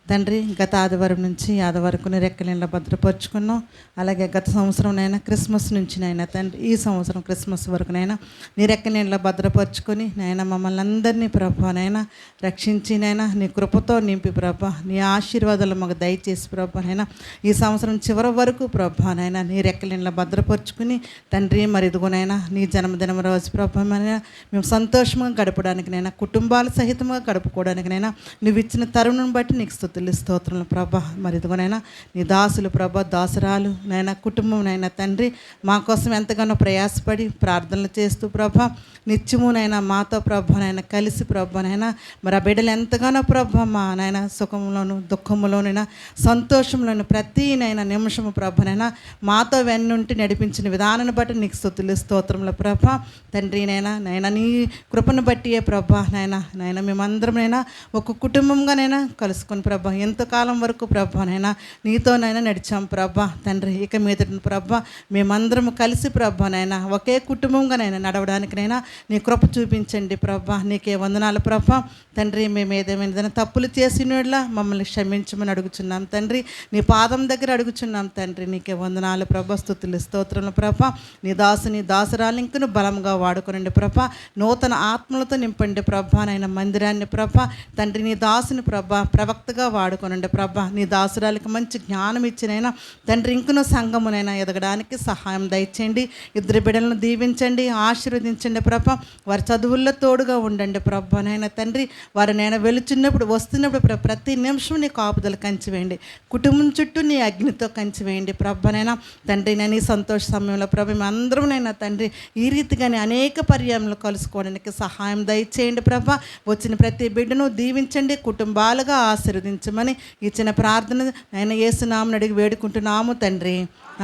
తండ్రి, గత ఆదివారం నుంచి ఆదివారకు నీ రెక్కల భద్రపరుచుకున్నాం. అలాగే గత సంవత్సరంనైనా క్రిస్మస్ నుంచి నైనా తండ్రి, ఈ సంవత్సరం క్రిస్మస్ వరకునైనా నీ రెక్కల భద్రపరుచుకొని నాయన మమ్మల్ని అందరినీ ప్రభానైనా రక్షించినైనా నీ కృపతో నింపి ప్రభా, నీ ఆశీర్వాదాలు మాకు దయచేసి ప్రభానైనా ఈ సంవత్సరం చివరి వరకు ప్రభానైనా నీ రెక్కల భద్రపరుచుకుని తండ్రి, మరి ఇదిగోనైనా నీ జన్మదినం రోజు ప్రభానైనా మేము సంతోషంగా గడపడానికినైనా కుటుంబాల సహితంగా గడుపుకోవడానికినైనా నువ్వు ఇచ్చిన తరుణం బట్టి నీకు స్తోత్రులు ప్రభా. మరి ఇదిగోనైనా నీ దాసులు ప్రభా, దాసురాలు నైనా కుటుంబం నైనా తండ్రి మా కోసం ఎంతగానో ప్రయాసపడి ప్రార్థనలు చేస్తూ ప్రభా నిత్యమునైనా మాతో ప్రభానైనా కలిసి ప్రభానైనా మరి ఆ బిడ్డలు ఎంతగానో ప్రభా మా నాయన సుఖంలోను దుఃఖంలోనైనా సంతోషంలోను ప్రతినైనా నిమిషము ప్రభానైనా మాతో వెన్నుంటి నడిపించిన విధానాన్ని బట్టి నీకు స్తోత్రముల ప్రభా. తండ్రి నైనా నీ కృపను బట్టి ప్రభా నాయన మేమందరమైనా ఒక కుటుంబంగానైనా కలుసుకొని ప్రభా ఎంతకాలం వరకు ప్రభానైనా నీతోనైనా నడిచాం ప్రభా తండ్రి. ఇక మీదట ప్రభా మేమందరం కలిసి ప్రభానైనా ఒకే కుటుంబంగానైనా నడవడానికినైనా నీ కృప చూపించండి ప్రభా. నీకే వందనాలు ప్రభా తండ్రి. మేము ఏదేమైనా తప్పులు చేసినట్లా మమ్మల్ని క్షమించమని అడుగుచున్నాం తండ్రి. నీ పాదం దగ్గర అడుగుచున్నాం తండ్రి. నీకే వందనాలు ప్రభా, స్తుతులు స్తోత్రములు ప్రభా. నీ దాసుని దాసురాలు ఇంకను బలంగా వాడుకోనండి ప్రభా. నూతన ఆత్మలతో నింపండి ప్రభా నాయన మందిరాన్ని ప్రభా తండ్రి. నీ దాసుని ప్రభా ప్రవక్తగా వాడుకోనండి ప్రభా. నీ దాసురాలకి మంచి జ్ఞానం ఇచ్చినైనా తండ్రి ఇంకనూ సంఘమునైనా ఎదగడానికి సహాయం దయచేయండి. ఇద్దరు బిడ్డలను దీవించండి, ఆశీర్వదించండి ప్రభా. వారి చదువుల్లో తోడుగా ఉండండి ప్రభా నాయన తండ్రి. వారు నేను వెళుచున్నప్పుడు వస్తున్నప్పుడు ప్రతి నిమిషం నీ కాపుదలు కంచివేయండి. కుటుంబం చుట్టూ నీ అగ్నితో కంచివేయండి ప్రభానైనా తండ్రి. నేను ఈ సంతోష సమయంలో ప్రభు మేమందరం నైనా తండ్రి ఈ రీతిగానే అనేక పర్యాయంలో కలుసుకోవడానికి సహాయం దయచేయండి ప్రభా. వచ్చిన ప్రతి బిడ్డను దీవించండి, కుటుంబాలుగా ఆశీర్వదించమని ఇచ్చిన ప్రార్థన ఆయన యేసునామమున అడిగి వేడుకుంటున్నాము తండ్రి,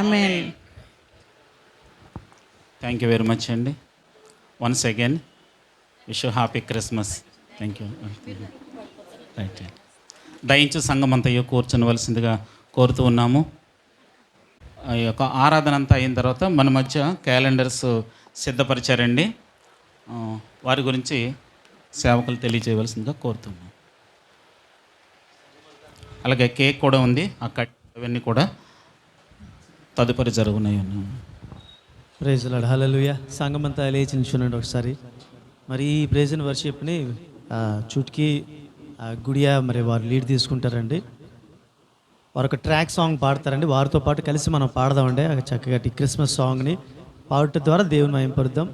amen. Thank you very much అండి. Once again wish you happy Christmas. Thank you. Right, దయించు సంఘం అంతయో కూర్చునవలసిందిగా కోరుతూ ఉన్నాము. ఈ యొక్క ఆరాధన అంతా అయిన తర్వాత మన మధ్య క్యాలెండర్స్ సిద్ధపరిచారండి. వారి గురించి సేవకులు తెలియజేయవలసిందిగా కోరుతున్నాం. అలాగే కేక్ కూడా ఉంది, ఆ కట్ అవన్నీ కూడా తదుపరి జరుగున్నాయి. ప్రైజ్ లార్డ్, హల్లెలూయా. సంఘమంతా లేచి నిల్చునండి ఒకసారి. మరి ఈ ప్రైజ్ అండ్ వర్షిప్ని చుట్కీ గుడియా మరి వారు లీడ్ తీసుకుంటారండి. వారు ఒక ట్రాక్ సాంగ్ పాడతారండి. వారితో పాటు కలిసి మనం పాడదామండి చక్కగా ఈ క్రిస్మస్ సాంగ్ని పాడటం ద్వారా దేవుని మహిమపరుద్దాం.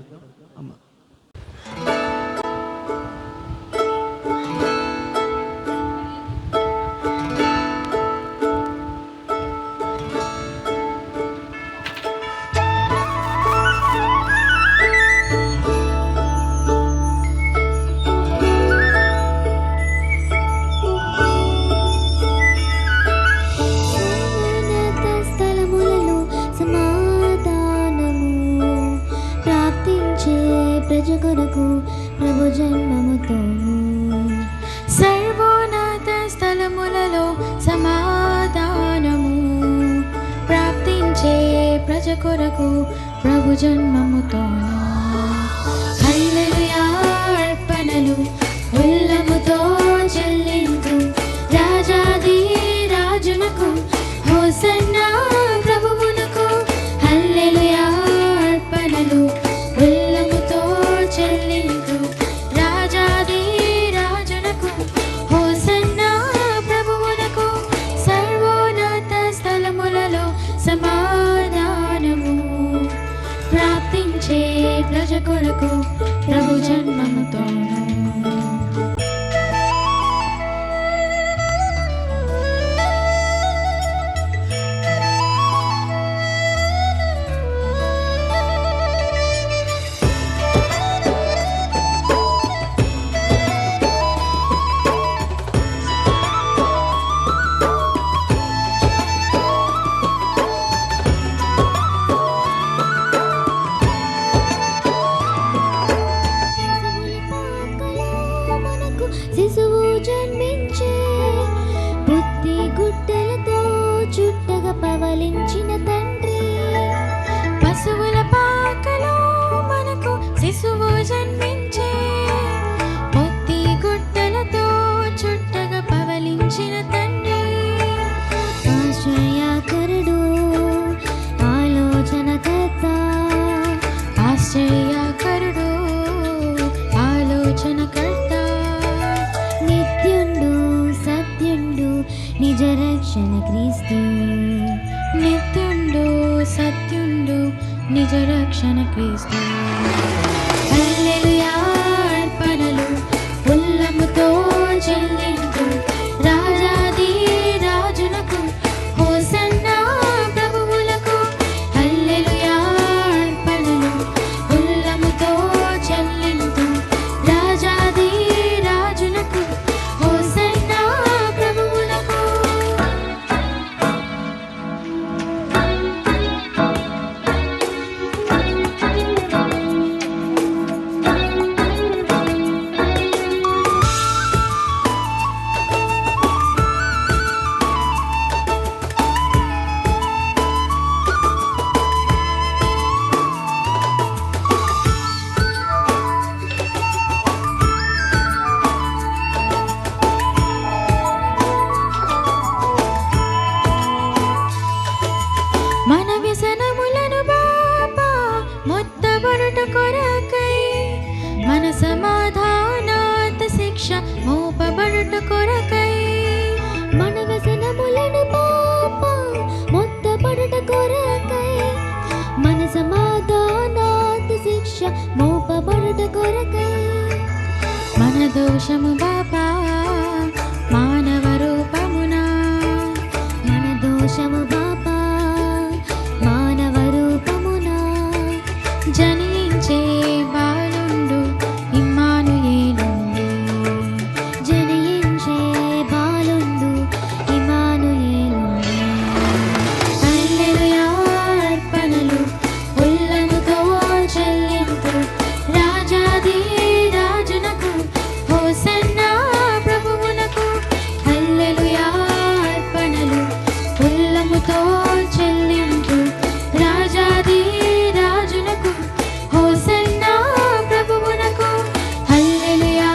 సర్వోన్నత స్థలములలో సమాధానము ప్రాప్తించే ప్రజ కొరకు ప్రభు జన్మముతోను. హల్లెలూయా అర్పణలు ఉల్లముతో చెల్లించు రాజాది రాజునకు హోసన్నా ప్రభువునకు. హల్లెలూయా అర్పణలు ఉల్లముతో చెల్లించు రాజాది రాజునకు హోసన్నా ప్రభువునకు. సర్వోన్నత స్థలములలో సమాధానము ప్రాప్తించే ప్రజ కొరకు ప్రభు జన్మముతోను. జన్మించే పొత్తి గుట్టలతో చుట్టగా పవలించిన తండ్రి ఆశ్చర్యకరుడు ఆలోచనకర్త ఆశ్చర్యకరుడు ఆలోచనకర్త నిత్యుండు సత్యుండు నిజ రక్షణ క్రీస్తు నిత్యుండు సత్యుండు నిజ రక్షణ క్రీస్తు హల్లెలూయా అర్పణలు ఉల్లముతో చెల్లింతు రాజాది రాజునకు హోసన్నా ప్రభువులకు హల్లెలూయా అర్పణలు ఉల్లముతో చెల్లింతు రాజాది రాజునకు హోసన్నా ప్రభువులకు మన వ్యసనములను బాపా మొత్తబడుట కొరకై మన సమాధానాత శిక్ష మోపబడుట కొరకై మన వ్యసనములను బాపా మొత్తబడుట కొరకై మన సమాధానాత శిక్ష మోపబడుట కొరకై మన దోషము బాపా మానవ రూపమునా మన దోషము బాపా మానవ రూపమునా జనించే బాలుండు ఇమ్మానుయేలుండు జనించే బాలుండు ఇమ్మానుయేలుండు హల్లెలూయా అర్పణలు ఉల్లముతో చెల్లింతు రాజాది రాజునకు హోసన్నా ప్రభువునకు హల్లెలూయా అర్పణలు ఉల్లముతో చెల్లింతు రాజాది రాజునకు హోసన్నా ప్రభువునకు హల్లెలూయా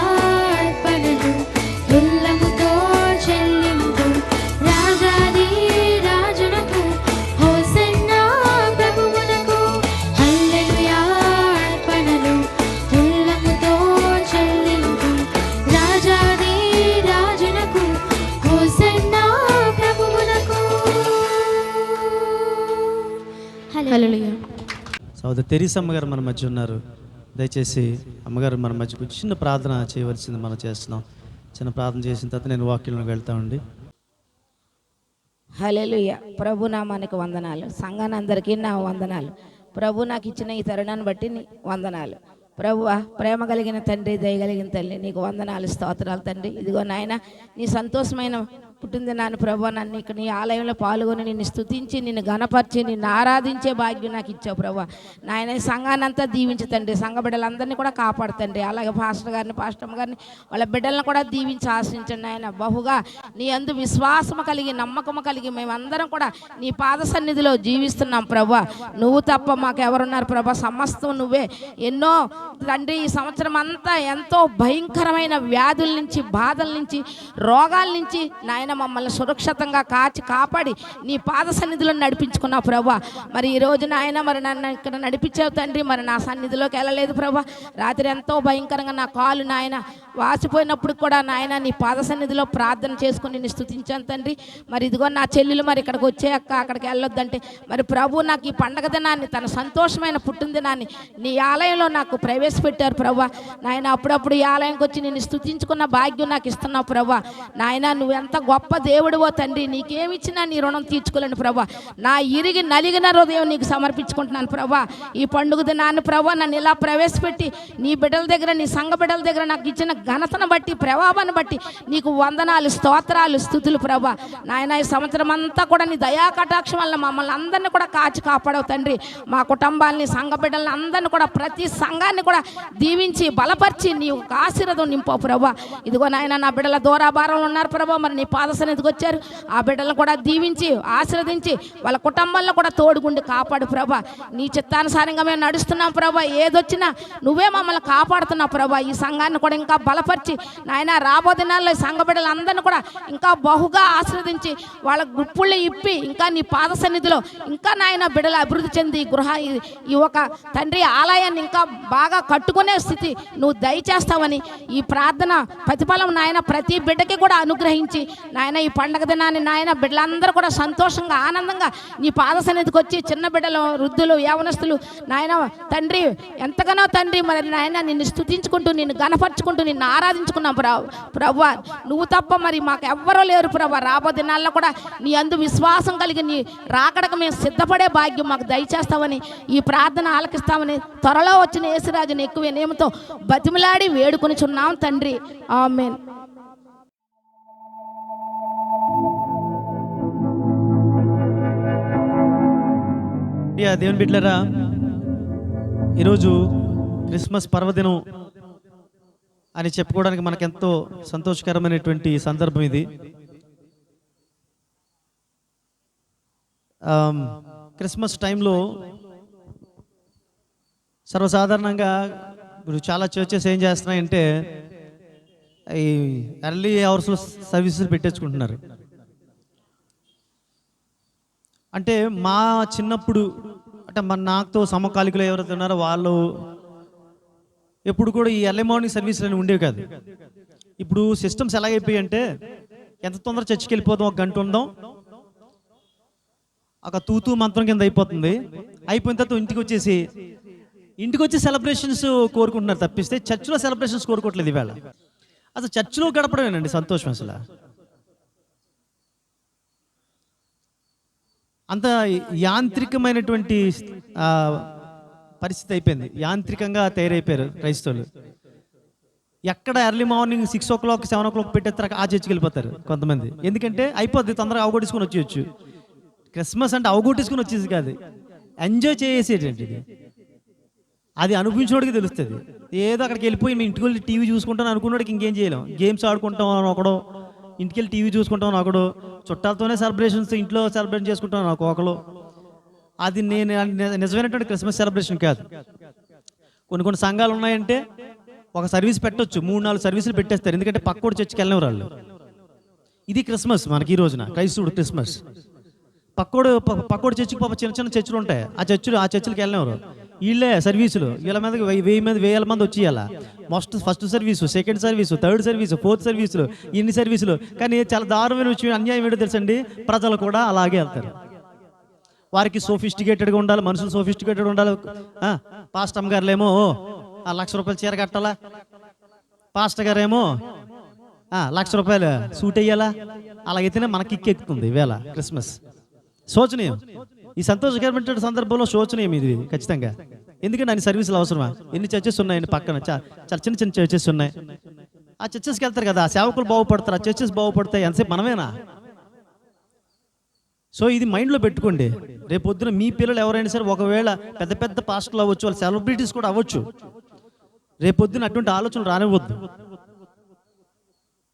అర్పణలు ఉల్లముతో చెల్లింతు రాజాది రాజునకు హోసన్నా ప్రభువునకు హల్లెలూయా అర్పణలు ఉల్లముతో చెల్లింతు రాజాది రాజునకు హోసన్నా ప్రభువునకు హల్లెలూయా. సోదరి తెరీసా అమ్మగారు మన మధ్య ఉన్నారు. దయచేసి అమ్మగారు మన మధ్యకు చిన్న ప్రార్థన చేయవలసింది మనం చేస్తున్నాం. చిన్న ప్రార్థన చేసిన తర్వాత నేను వాక్యంలోకి వెళ్తామండి. హల్లెలూయా. ప్రభు నామానికి వందనాలు. సంఘాన్ని అందరికీ నా వందనాలు. ప్రభు నాకు ఇచ్చిన ఈ తరుణాన్ని బట్టి వందనాలు. ప్రభువా, ప్రేమ కలిగిన తండ్రి, దయగలిగిన తల్లి, నీకు వందనాలు, స్తోత్రాలు తండ్రి. ఇదిగో నాయన, నీ సంతోషమైన పుట్టిందినాను ప్రభు, నన్ను ఇక్కడ నీ ఆలయంలో పాల్గొని నిన్ను స్తుతించి నిన్ను గణపరిచి నిన్ను ఆరాధించే భాగ్యం నాకు ఇచ్చావు ప్రభు. నాయన ఈ సంఘాన్ని అంతా దీవించి తండ్రి, సంఘ బిడ్డలందరినీ కూడా కాపాడుతండి. అలాగే పాస్టర్ గారిని, పాస్టమ్ గారిని, వాళ్ళ బిడ్డలను కూడా దీవించి ఆశ్రయించండి. ఆయన బహుగా నీ అందు విశ్వాసము కలిగి నమ్మకము కలిగి మేమందరం కూడా నీ పాద సన్నిధిలో జీవిస్తున్నాం ప్రభు. నువ్వు తప్ప మాకు ఎవరున్నారు ప్రభు? సమస్తం నువ్వే. ఎన్నో తండ్రి ఈ సంవత్సరం అంతా ఎంతో భయంకరమైన వ్యాధుల నుంచి, బాధల నుంచి, రోగాల నుంచి నాయన మమ్మల్ని సురక్షితంగా కాపాడి నీ పాద సన్నిధిలో నడిపించుకున్నావు ప్రభా. మరి ఈరోజు నాయన మరి నన్ను ఇక్కడ నడిపించావు తండ్రి. మరి నా సన్నిధిలోకి వెళ్ళలేదు ప్రభా. రాత్రి ఎంతో భయంకరంగా నా కాలు నాయన వాసిపోయినప్పుడు కూడా నాయన నీ పాద సన్నిధిలో ప్రార్థన చేసుకుని నిన్ను స్తుతించాను తండ్రి. మరి ఇదిగో నా చెల్లెలు మరి ఇక్కడికి వచ్చే అక్క అక్కడికి వెళ్ళొద్దంటే మరి ప్రభు నాకు ఈ పండగ దినాన్ని, తన సంతోషమైన పుట్టినదినాన్ని నీ ఆలయంలో నాకు ప్రవేశపెట్టారు ప్రభా. నాయన అప్పుడప్పుడు ఈ ఆలయంకి వచ్చి నేను స్తుతించుకున్న భాగ్యం నాకు ఇస్తున్నావు ప్రభా. నాయన నువ్వు ఎంత గొప్ప దేవుడివో తండ్రి. నీకేమిచ్చినా నీ రుణం తీర్చుకోలేను ప్రభా. నా ఇరిగి నలిగిన హృదయం నీకు సమర్పించుకుంటున్నాను ప్రభా. ఈ పండుగ దినాన్ని ప్రభా నన్ను ఇలా ప్రవేశపెట్టి నీ బిడ్డల దగ్గర, నీ సంఘ బిడ్డల దగ్గర నాకు ఇచ్చిన ఘనతను బట్టి, ప్రభావాన్ని బట్టి నీకు వందనాలు, స్తోత్రాలు, స్తుతులు ప్రభా. నాయన ఈ సంవత్సరం అంతా కూడా నీ దయా కటాక్షం వల్ల మమ్మల్ని అందరినీ కూడా కాపాడవు తండ్రి. మా కుటుంబాలని, సంఘ బిడ్డలని అందరినీ కూడా, ప్రతి సంఘాన్ని కూడా దీవించి బలపరిచి నీ ఆశీర్వాదం నింపవు ప్రభా. ఇదిగో నాయన నా బిడ్డల దూరాభారంలో ఉన్నారు ప్రభా. మరి నీ పాద సన్నిధికి వచ్చారు. ఆ బిడ్డలను కూడా దీవించి ఆశీర్వదించి వాళ్ళ కుటుంబాల్లో కూడా తోడుగుండి కాపాడు ప్రభా. నీ చిత్తానుసారంగా మేము నడుస్తున్నాం ప్రభా. ఏదొచ్చినా నువ్వే మమ్మల్ని కాపాడుతున్నావు ప్రభా. ఈ సంఘాన్ని కూడా ఇంకా బలపరిచి నాయన రాబో దినాల్లో ఈ సంఘ బిడ్డలందరినీ కూడా ఇంకా బహుగా ఆశీర్వదించి వాళ్ళ గుప్పుళ్ళు ఇప్పి ఇంకా నీ పాద సన్నిధిలో ఇంకా నాయన బిడ్డలు అభివృద్ధి చెంది ఈ ఒక తండ్రి ఆలయాన్ని ఇంకా బాగా కట్టుకునే స్థితి నువ్వు దయచేస్తావని ఈ ప్రార్థన ప్రతిఫలం నాయన ప్రతి బిడ్డకి కూడా అనుగ్రహించి నాయన ఈ పండగ దినాన్ని నాయన బిడ్డలందరూ కూడా సంతోషంగా ఆనందంగా నీ పాద సన్నిధికి వచ్చి చిన్న బిడ్డలు వృద్ధులు యవనస్తులు నాయన తండ్రి ఎంతగానో తండ్రి మరి నాయన నిన్ను స్తుతించుకుంటూ నిన్ను గణపరుచుకుంటూ నిన్ను ఆరాధించుకున్నాం ప్రభువా. నువ్వు తప్ప మరి మాకు ఎవ్వరూ లేరు ప్రభా. రాబో దినాల్లో కూడా నీ అందు విశ్వాసం కలిగి నీ రాకడకు మేము సిద్ధపడే భాగ్యం మాకు దయచేస్తామని ఈ ప్రార్థన ఆలకిస్తామని త్వరలో వచ్చిన యేసురాజుని ఎక్కువ నేమతో బతిమిలాడి వేడుకొని చున్నాం తండ్రి. ఆమేన్. దేవుని బిడ్డలారా, ఈరోజు క్రిస్మస్ పర్వదినం అని చెప్పుకోవడానికి మనకెంతో సంతోషకరమైనటువంటి సందర్భం ఇది. క్రిస్మస్ టైంలో సర్వసాధారణంగా ఇప్పుడు చాలా చర్చెస్ ఏం చేస్తున్నాయంటే ఈ ఎర్లీ అవర్స్లో సర్వీసెస్ పెట్టేసుకుంటున్నారు. అంటే మా చిన్నప్పుడు అంటే నాతో సమకాలికులు ఎవరైతే ఉన్నారో వాళ్ళు ఎప్పుడు కూడా ఈ ఎర్లీ మార్నింగ్ సర్వీసులు అని ఉండేవి కాదు. ఇప్పుడు సిస్టమ్స్ ఎలాగైపోయాయి అంటే ఎంత తొందర చర్చికి వెళ్ళిపోదాం, 1 గంట ఉందాం, ఒక తూతూ మంత్రం కింద అయిపోతుంది. అయిపోయిన తర్వాత ఇంటికి వచ్చి సెలబ్రేషన్స్ కోరుకుంటున్నారు తప్పిస్తే చర్చిలో సెలబ్రేషన్స్ కోరుకోవట్లేదు. ఈవేళ అసలు చర్చిలో గడపడమేనండి సంతోషం. అసలు అంత యాంత్రికమైనటువంటి పరిస్థితి అయిపోయింది. యాంత్రికంగా తయారైపోయారు క్రైస్తవులు. ఎక్కడ ఎర్లీ మార్నింగ్ 6 o'clock 7 o'clock పెట్టేస్తారు, ఆ చర్చికి వెళ్ళిపోతారు కొంతమంది. ఎందుకంటే అయిపోద్ది, తొందరగా అవగొట్టుకుని వచ్చేయచ్చు. క్రిస్మస్ అంటే అవగొట్టేసుకుని వచ్చేది కాదు, ఎంజాయ్ చేసేటండి. అది అనుభవించినోడికి తెలుస్తుంది. ఏదో అక్కడికి వెళ్ళిపోయి మీ ఇంటికి వెళ్ళి టీవీ చూసుకుంటాను అనుకున్నోడికి ఇంకేం చేయలేం. గేమ్స్ ఆడుకుంటాం అని ఒకడు, ఇంటికి వెళ్ళి టీవీ చూసుకుంటాం ఒకడు, చుట్టాలతోనే సెలబ్రేషన్స్ ఇంట్లో సెలబ్రేట్ చేసుకుంటాం ఒకళ్ళు. అది నేను నిజమైనటువంటి క్రిస్మస్ సెలబ్రేషన్ కాదు. కొన్ని సంఘాలు ఉన్నాయంటే ఒక సర్వీస్ పెట్టొచ్చు, 3-4 సర్వీసులు పెట్టేస్తారు. ఎందుకంటే పక్కోడు చర్చికి వెళ్ళినవారు వాళ్ళు. ఇది క్రిస్మస్ మనకి ఈ రోజున క్రైస్తవుడు క్రిస్మస్. పక్కోడు చర్చికి పాప చిన్న చర్చిలు ఉంటాయి, ఆ చర్చిలకు వెళ్ళినవారు. వీళ్ళే సర్వీసులు, వీళ్ళ మీద 1000 మంది వచ్చి ఇలా first service, second service, third service, 4th సర్వీసులు, ఇన్ని సర్వీసులు. కానీ చాలా దారుణమైన విషయం, అన్యాయం ఏంటో తెలుసండి, ప్రజలు కూడా అలాగే వెళ్తారు. వారికి సోఫిస్టికేటెడ్గా ఉండాలి, మనుషులు సోఫిస్టికేటెడ్ ఉండాలి. పాస్టమ్ గారులేమో 1,00,000 రూపాయలు చీర కట్టాలా, పాస్టర్ గారేమో 1,00,000 రూపాయలు సూట్ అయ్యాలా. అలాగైతేనే మనకి ఎక్కుతుంది ఈవేళ క్రిస్మస్. శోచనీయం. ఈ సంతోషకరమైన సందర్భంలో శోచనీయం ఇది ఖచ్చితంగా. ఎందుకంటే అన్ని సర్వీసులు అవసరమా? ఎన్ని చర్చెస్ ఉన్నాయండి పక్కన, చాలా చిన్న చర్చెస్ ఉన్నాయి. ఆ చర్చెస్కి వెళ్తారు కదా, ఆ సేవకులు బాగుపడతారు, ఆ చర్చెస్ బాగుపడతాయి. ఎంతసేపు మనమేనా? సో ఇది మైండ్లో పెట్టుకోండి. రేపొద్దున మీ పిల్లలు ఎవరైనా సరే ఒకవేళ పెద్ద పాస్టర్లు అవ్వచ్చు, వాళ్ళు సెలబ్రిటీస్ కూడా అవ్వచ్చు. రేపొద్దున అటువంటి ఆలోచనలు రానివ్వద్దు.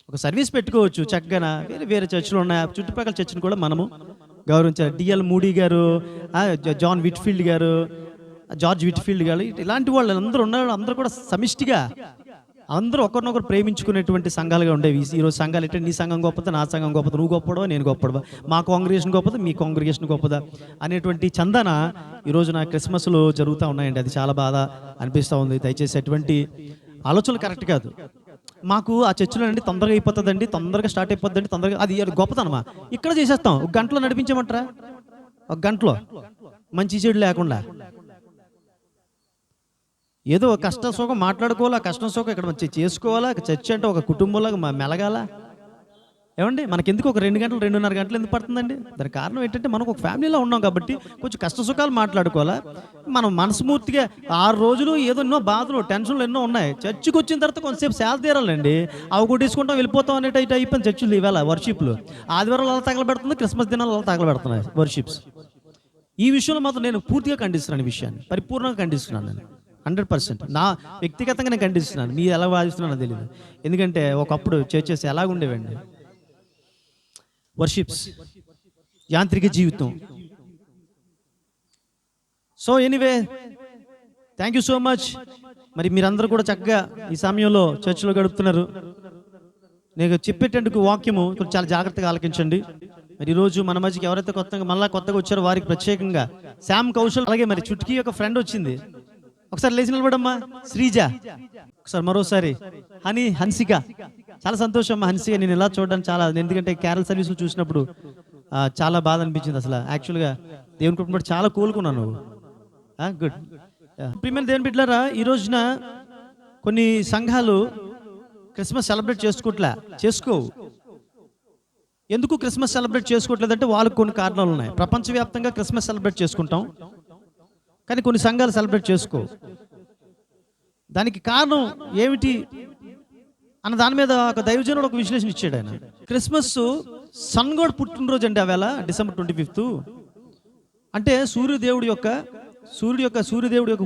ఒక సర్వీస్ పెట్టుకోవచ్చు చక్కగా. వేరే చర్చిలు ఉన్నాయి, చుట్టుపక్కల చర్చిని కూడా మనము గౌరవించారు. డిఎల్ మూడీ గారు, జార్జ్ విట్ఫీల్డ్ గారు, ఇలాంటి వాళ్ళు అందరూ ఉన్నారు. అందరూ కూడా సమిష్టిగా అందరూ ఒకరినొకరు ప్రేమించుకునేటువంటి సంఘాలుగా ఉండేవి. ఈరోజు సంఘాలు అంటే నీ సంఘం గొప్పదా, నా సంఘం గొప్పదా, నువ్వు గొప్పడవా, నేను గొప్పడవా, మా కాంగ్రిగేషన్ గొప్పదా, మీ కాంగ్రిగేషన్ గొప్పదా అనేటువంటి చందన ఈరోజు నా క్రిస్మస్లో జరుగుతూ ఉన్నాయండి. అది చాలా బాధ అనిపిస్తూ ఉంది. దయచేసి అటువంటి ఆలోచనలు కరెక్ట్ కాదు. మాకు ఆ చర్చిలో అండి తొందరగా అయిపోతుందండి, తొందరగా స్టార్ట్ అయిపోతుందండి, తొందరగా అది గొప్పతనమా? ఇక్కడ చేసేస్తాం, 1 గంటలో నడిపించమంటారా? 1 గంటలో మంచి చెడు లేకుండా ఏదో కష్టం సుఖం మాట్లాడుకోవాలా, కష్టం సుఖం ఇక్కడ మంచి చేసుకోవాలా. చర్చ్ అంటే ఒక కుటుంబంలాగా మెలగాల. ఏమండి మనకెందుకు ఒక 2 గంటలు 2.5 గంటలు ఎందుకు పడుతుందండి? దానికి కారణం ఏంటంటే మనకు ఒక ఫ్యామిలీలో ఉన్నాం కాబట్టి కొంచెం కష్ట సుఖాలు మాట్లాడుకోవాలా. మనం మనస్ఫూర్తిగా 6 రోజులు ఏదో ఎన్నో బాధలు టెన్షన్లు ఎన్నో ఉన్నాయి. చర్చికి వచ్చిన తర్వాత కొంతసేపు సేవ తీరాలండి. అవి కొట్టేసుకుంటాం వెళ్ళిపోతాం అనేటి అయిపోయింది చర్చిలు ఈవేళ వర్షిప్లు. ఆదివారం అలా తగలబెడుతుంది, క్రిస్మస్ దినాలు అలా తగలబెడుతున్నాయి వర్షిప్స్. ఈ విషయంలో మాత్రం నేను పూర్తిగా ఖండిస్తున్నాను. ఈ విషయాన్ని పరిపూర్ణంగా ఖండిస్తున్నాను. నేను 100% నా వ్యక్తిగతంగా నేను ఖండిస్తున్నాను. మీరు ఎలా భావిస్తున్నానో తెలియదు. ఎందుకంటే ఒకప్పుడు చర్చెస్ ఎలాగుండేవండి. వర్షిప్స్, యాంత్రిక జీవితం. So anyway, thank you so much. మరి మీరందరూ కూడా చక్కగా ఈ సమయంలో చర్చిలో గడుపుతున్నారు. నేను చెప్పేటందుకు వాక్యము కొంచెం చాలా జాగ్రత్తగా ఆలకించండి. మరి ఈరోజు మన మధ్యకి ఎవరైతే కొత్తగా వచ్చారో వారికి ప్రత్యేకంగా శామ్ కౌశల్, అలాగే మరి చుట్కీ యొక్క ఫ్రెండ్ వచ్చింది. ఒకసారి లేచి నిలబడమ్మా. శ్రీజ, ఒకసారి మరోసారి హన్సిక. చాలా సంతోషం అమ్మా హన్సిక, నేను ఇలా చూడడానికి చాలా, ఎందుకంటే క్యారల్ సర్వీస్లో చూసినప్పుడు చాలా బాధ అనిపించింది. అసలు యాక్చువల్గా దేవుని కృపను బట్టి చాలా కోలుకున్నాను. నువ్వు గుడ్. ప్రియమైన దేవుని బిడ్డలారా, ఈ రోజున కొన్ని సంఘాలు క్రిస్మస్ సెలబ్రేట్ చేసుకోవు. ఎందుకు క్రిస్మస్ సెలబ్రేట్ చేసుకోవట్లేదంటే వాళ్ళకు కొన్ని కారణాలు ఉన్నాయి. ప్రపంచవ్యాప్తంగా క్రిస్మస్ సెలబ్రేట్ చేసుకుంటాం, కానీ కొన్ని సంఘాలు సెలబ్రేట్ చేసుకో. దానికి కారణం ఏమిటి అన్న దాని మీద ఒక దైవజనుడు ఒక విశ్లేషణ ఇచ్చాడు. ఆయన క్రిస్మస్ సన్ గాడ్ పుట్టినరోజు అండి. ఆవేళ December 25 అంటే సూర్యదేవుడి యొక్క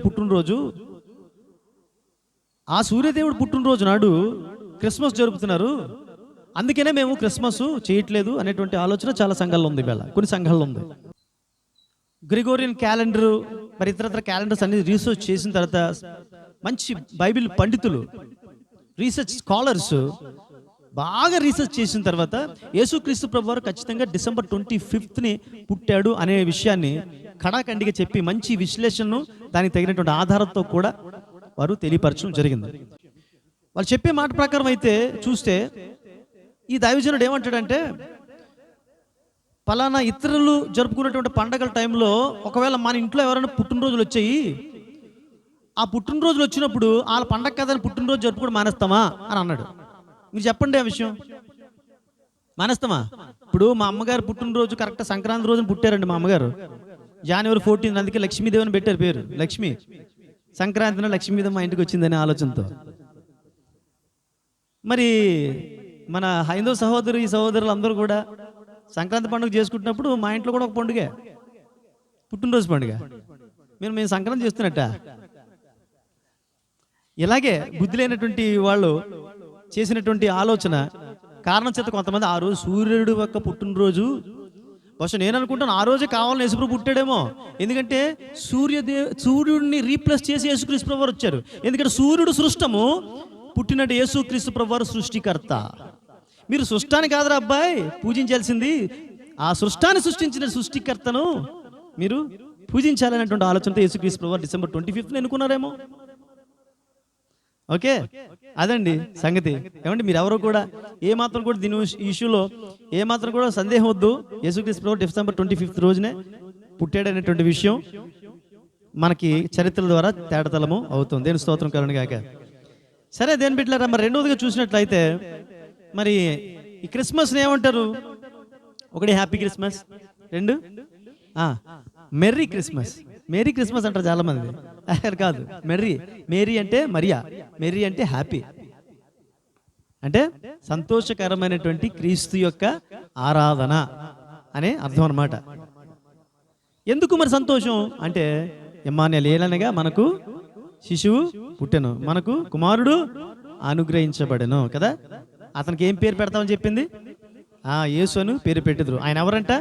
పుట్టినరోజు. ఆ సూర్యదేవుడు పుట్టినరోజు నాడు క్రిస్మస్ జరుపుతున్నారు. అందుకనే మేము క్రిస్మస్ చేయట్లేదు అనేటువంటి ఆలోచన చాలా సంఘాల్లో ఉంది. ఇవాళ కొన్ని సంఘాల్లో ఉంది. గ్రిగోరియన్ క్యాలెండర్, మరి ఇతరత్ర క్యాలెండర్స్ అన్ని రీసెర్చ్ చేసిన తర్వాత మంచి బైబిల్ పండితులు, రీసెర్చ్ స్కాలర్స్ బాగా రీసెర్చ్ చేసిన తర్వాత యేసుక్రీస్తు ప్రభువారు ఖచ్చితంగా December 25 పుట్టాడు అనే విషయాన్ని కడాఖండిగా చెప్పి మంచి విశ్లేషణను దానికి తగినటువంటి ఆధారంతో కూడా వారు తెలియపరచడం జరిగింది. వాళ్ళు చెప్పే మాట ప్రకారం అయితే చూస్తే ఈ దైవజనుడు ఏమంటాడంటే, పలానా ఇతరులు జరుపుకునేటువంటి పండగల టైంలో ఒకవేళ మన ఇంట్లో ఎవరైనా పుట్టినరోజులు వచ్చాయి, ఆ పుట్టినరోజులు వచ్చినప్పుడు వాళ్ళ పండగ కదని పుట్టినరోజు జరుపుకోవడం మానేస్తామా అని అన్నాడు. మీరు చెప్పండి ఆ విషయం. మానేస్తామా? ఇప్పుడు మా అమ్మగారు పుట్టినరోజు కరెక్ట్ సంక్రాంతి రోజున పుట్టారండి. మా అమ్మగారు January 14, అందుకే లక్ష్మీదేవి అని పెట్టారు పేరు. లక్ష్మి, సంక్రాంతిన లక్ష్మీదేవి మా ఇంటికి వచ్చిందనే ఆలోచనతో. మరి మన హైందవ సహోదరులు అందరూ కూడా సంక్రాంతి పండుగ చేసుకుంటున్నప్పుడు మా ఇంట్లో కూడా ఒక పండుగ, పుట్టినరోజు పండుగ. మేము సంక్రాంతి చేస్తున్నట్ట. ఇలాగే బుద్ధి లేనటువంటి వాళ్ళు చేసినటువంటి ఆలోచన కారణం చేత కొంతమంది ఆ రోజు సూర్యుడు యొక్క పుట్టినరోజు, బహుశా నేను అనుకుంటాను ఆ రోజే కావాలని యేసుప్రభు పుట్టాడేమో. ఎందుకంటే సూర్యుడిని రీప్లేస్ చేసి యేసుక్రీస్తు ప్రభు వారు వచ్చారు. ఎందుకంటే సూర్యుడు సృష్టము, పుట్టినట్టు యేసుక్రీస్తు ప్రభు వారు సృష్టికర్త. మీరు సృష్టాన్ని కాదురా అబ్బాయి పూజించాల్సింది, ఆ సృష్టాన్ని సృష్టించిన సృష్టికర్తను మీరు పూజించాలనేటువంటి ఆలోచనతో యేసుక్రీస్తు ప్రభు వారు December 25 ఎన్నుకున్నారేమో. ఓకే, అదండి సంగతి. ఏమంటే మీరు ఎవరు కూడా ఏమాత్రం కూడా దీని ఇష్యూలో ఏమాత్రం కూడా సందేహం వద్దు. యేసుక్రీస్తు ప్రభు December 25 రోజునే పుట్టాడనేటువంటి విషయం మనకి చరిత్రల ద్వారా తేటతలము అవుతుంది. దేని స్తోత్రం కలుగును గాక. సరే దేని బిడ్డలారా, మరి రెండవదిగా చూసినట్లయితే మరి ఈ క్రిస్మస్ని ఏమంటారు? ఒకటి హ్యాపీ క్రిస్మస్, రెండు మెర్రీ క్రిస్మస్. మేరీ క్రిస్మస్ అంటారు చాలా మంది. కాదు, మేరీ అంటే మరియా, మెర్రీ అంటే హ్యాపీ, అంటే సంతోషకరమైనటువంటి క్రీస్తు యొక్క ఆరాధన అనే అర్థం అన్నమాట. ఎందుకు మరి సంతోషం అంటే, ఇమ్మానుయేలు ఏలనగా మనకు శిశువు పుట్టెను, మనకు కుమారుడు అనుగ్రహించబడెను కదా. అతనికి ఏం పేరు పెడతామని చెప్పింది? యేసు అని పేరు పెట్టిದ್ರು. ఆయన ఎవరంట?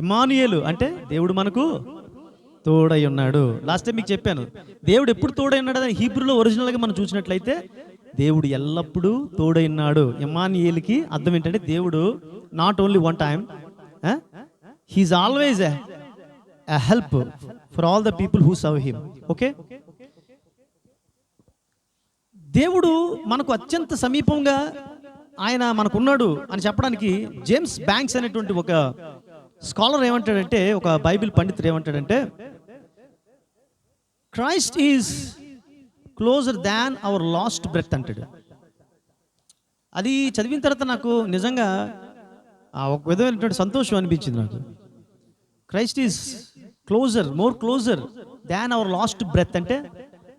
ఇమ్మానుయేలు అంటే దేవుడు మనకు తోడై ఉన్నాడు. లాస్ట్ టైం మీకు చెప్పాను, దేవుడు ఎప్పుడు తోడై ఉన్నాడు అని హీబ్రూలో ఒరిజినల్గా మనం చూసినట్లయితే దేవుడు ఎల్లప్పుడూ తోడై ఉన్నాడు. ఇమ్మానుయేలుకి అర్థం ఏంటంటే దేవుడు not only one time, he is always a help for all the people who serve him. Okay, దేవుడు మనకు అత్యంత సమీపంగా ఆయన మనకున్నాడు అని చెప్పడానికి జేమ్స్ బ్యాంక్స్ అనేటువంటి ఒక స్కాలర్ ఏమంటాడంటే, ఒక బైబిల్ పండితుడు ఏమంటాడంటే, Christ is closer than our last breath అంటాడు. అది చదివిన తర్వాత నాకు నిజంగా ఒక విధమైనటువంటి సంతోషం అనిపించింది. నాకు Christ is more closer than our last breath అంటే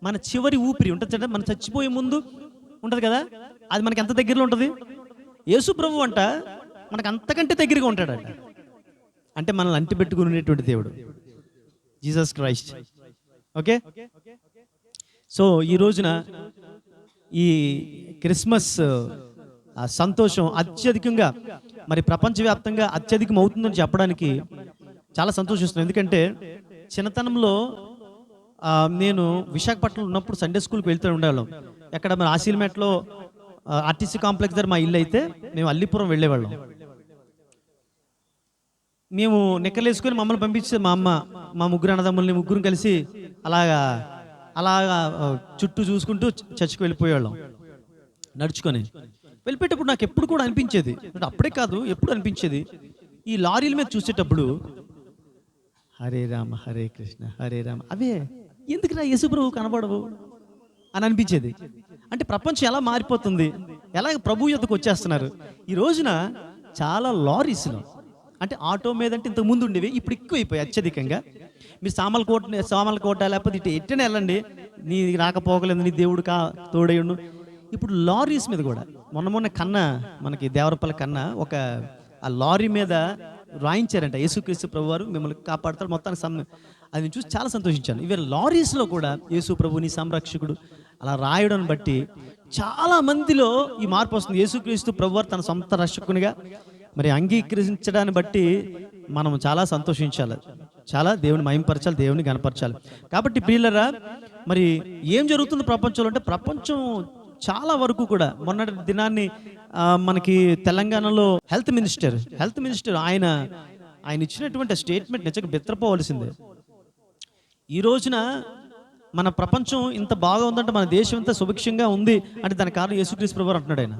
మన చివరి ఊపిరి ఉంటుంది, మనం చచ్చిపోయే ముందు ఉంటుంది కదా, అది మనకి ఎంత దగ్గరలో ఉంటుంది? యేసు ప్రభు అంట మనకు అంతకంటే దగ్గరగా ఉంటాడంట. అంటే మనల్ని అంటి పెట్టుకుని ఉండేటువంటి దేవుడు జీసస్ క్రైస్ట్. ఓకే, సో ఈ రోజున ఈ క్రిస్మస్ ఆ సంతోషం అత్యధికంగా మరి ప్రపంచవ్యాప్తంగా అత్యధికం అవుతుందని చెప్పడానికి చాలా సంతోషిస్తున్నాను. ఎందుకంటే చిన్నతనంలో నేను విశాఖపట్నంలో ఉన్నప్పుడు సండే స్కూల్కి వెళ్తూ ఉండేవాళ్ళం. ఎక్కడ మన ఆశీల్మేట్లో ఆర్టీసీ కాంప్లెక్స్ దగ్గర మా ఇల్లు అయితే మేము అల్లిపురం వెళ్ళేవాళ్ళం. మేము నిక్కలేసుకొని మమ్మల్ని పంపించే మా అమ్మ, మా ముగ్గురు అన్నదమ్ముల్ని ముగ్గురు కలిసి అలాగా చుట్టూ చూసుకుంటూ చర్చికి వెళ్ళిపోయేవాళ్ళం నడుచుకొని. వెళ్ళిపోయేటప్పుడు నాకు ఎప్పుడు కూడా అనిపించేది, అప్పుడే కాదు ఎప్పుడు అనిపించేది, ఈ లారీల మీద చూసేటప్పుడు హరే రామ హరే కృష్ణ హరే రామ, అవే ఎందుకురా యేసుప్రభు కనబడవు అని అనిపించేది. అంటే ప్రపంచం ఎలా మారిపోతుంది, ఎలా ప్రభు యొద్దకు వచ్చేస్తున్నారు. ఈ రోజున చాలా లారీస్లో, అంటే ఆటో మీద అంటే ఇంతకు ముందు ఉండేవి, ఇప్పుడు ఎక్కువైపోయాయి అత్యధికంగా. మీరు సామలకోట లేకపోతే ఇటు ఎట్టనే వెళ్ళండి, నీ రాకపోగలేదు, నీ దేవుడు తోడేయుడు. ఇప్పుడు లారీస్ మీద కూడా మొన్న కన్నా మనకి దేవరపల్లి కన్నా ఆ లారీ మీద రాయించారంట, యేసుక్రీస్తు ప్రభువారు మిమ్మల్ని కాపాడుతారు మొత్తానికి. అది చూసి చాలా సంతోషించాను. ఇవి లారీస్లో కూడా యేసు ప్రభు నీ సంరక్షకుడు అలా రాయడం బట్టి చాలా మందిలో ఈ మార్పు వస్తుంది. యేసుక్రీస్తు ప్రభువారు తన సొంత రక్షకునిగా మరి అంగీకరించడాన్ని బట్టి మనం చాలా సంతోషించాలి, చాలా దేవుని మహింపరచాలి, దేవుని గణపరచాలి. కాబట్టి ప్రియులరా, మరి ఏం జరుగుతుంది ప్రపంచంలో అంటే, ప్రపంచం చాలా వరకు కూడా మొన్నటి దినాన్ని మనకి తెలంగాణలో హెల్త్ మినిస్టర్ ఆయన ఇచ్చినటువంటి స్టేట్మెంట్ నిజంగా బెత్తరపోవలసిందే. ఈ రోజున మన ప్రపంచం ఇంత బాగా ఉందంటే, మన దేశం ఇంత సుభిక్షంగా ఉంది అంటే దాని కారణం యేసుక్రీస్తు ప్రభువారు అంటున్నాడు. ఆయన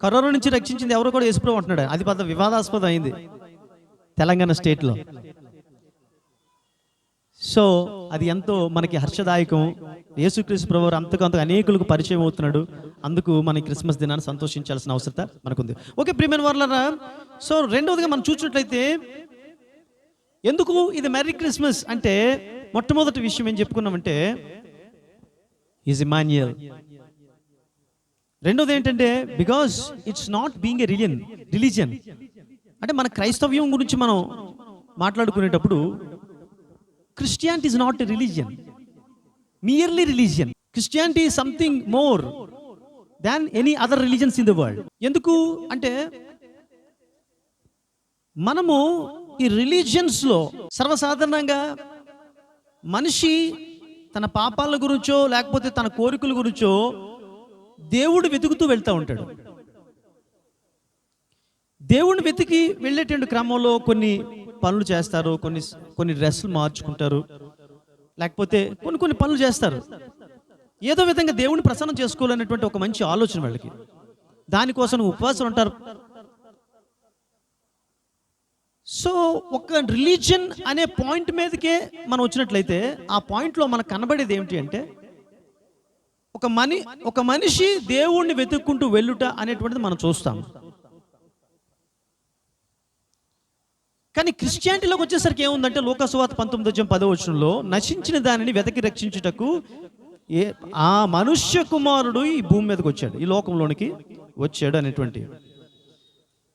కరోనా నుంచి రక్షించింది ఎవరో కూడా యేసు ప్రభు అంటున్నాడు. అది పెద్ద వివాదాస్పదం అయింది తెలంగాణ స్టేట్లో. సో అది ఎంతో మనకి హర్షదాయకం. యేసుక్రీస్తు ప్రభువారు అంతకు అనేకులకు పరిచయం అవుతున్నాడు. అందుకు మన క్రిస్మస్ దినాన్ని సంతోషించాల్సిన అవసరత మనకుంది. ఓకే ప్రియమైన వారలారా, సో రెండవదిగా మనం చూసినట్లయితే ఎందుకు ఇది మెర్రీ క్రిస్మస్ అంటే, మొట్టమొదటి విషయం ఏం చెప్పుకున్నామంటే ఈజ్ ఇమాన్యుయల్. రెండోది ఏంటంటే, because it's not being a religion. అంటే మన క్రైస్తవ్యం గురించి మనం మాట్లాడుకునేటప్పుడు Christianity is not a religion, merely religion. Christianity is something more than any other religions in the world. ఎందుకు అంటే, మనము ఈ రిలీజియన్స్లో సర్వసాధారణంగా మనిషి తన పాపాల గురించో లేకపోతే తన కోరికల గురించో దేవుడు వెతుకుతూ వెళ్తూ ఉంటాడు. దేవుడిని వెతికి వెళ్ళేటువంటి క్రమంలో కొన్ని పనులు చేస్తారు, కొన్ని డ్రెస్సులు మార్చుకుంటారు, లేకపోతే కొన్ని పనులు చేస్తారు. ఏదో విధంగా దేవుడిని ప్రసన్నం చేసుకోవాలనేటువంటి ఒక మంచి ఆలోచన వాళ్ళకి. దానికోసం ఉపవాసాలు ఉంటారు. సో ఒక రిలీజియన్ అనే పాయింట్ మీదకే మనం వచ్చినట్లయితే, ఆ పాయింట్లో మనకు కనబడేది ఏమిటి అంటే, ఒక మనిషి దేవుణ్ణి వెతుక్కుంటూ వెళ్ళుట అనేటువంటిది మనం చూస్తాం. కానీ క్రిస్టియానిటీలోకి వచ్చేసరికి ఏముందంటే, లూకా సువార్త 19:10 నశించిన దానిని వెతకి రక్షించుటకు ఆ మనుష్య కుమారుడు ఈ భూమి మీదకి వచ్చాడు, ఈ లోకంలోనికి వచ్చాడు అనేటువంటి.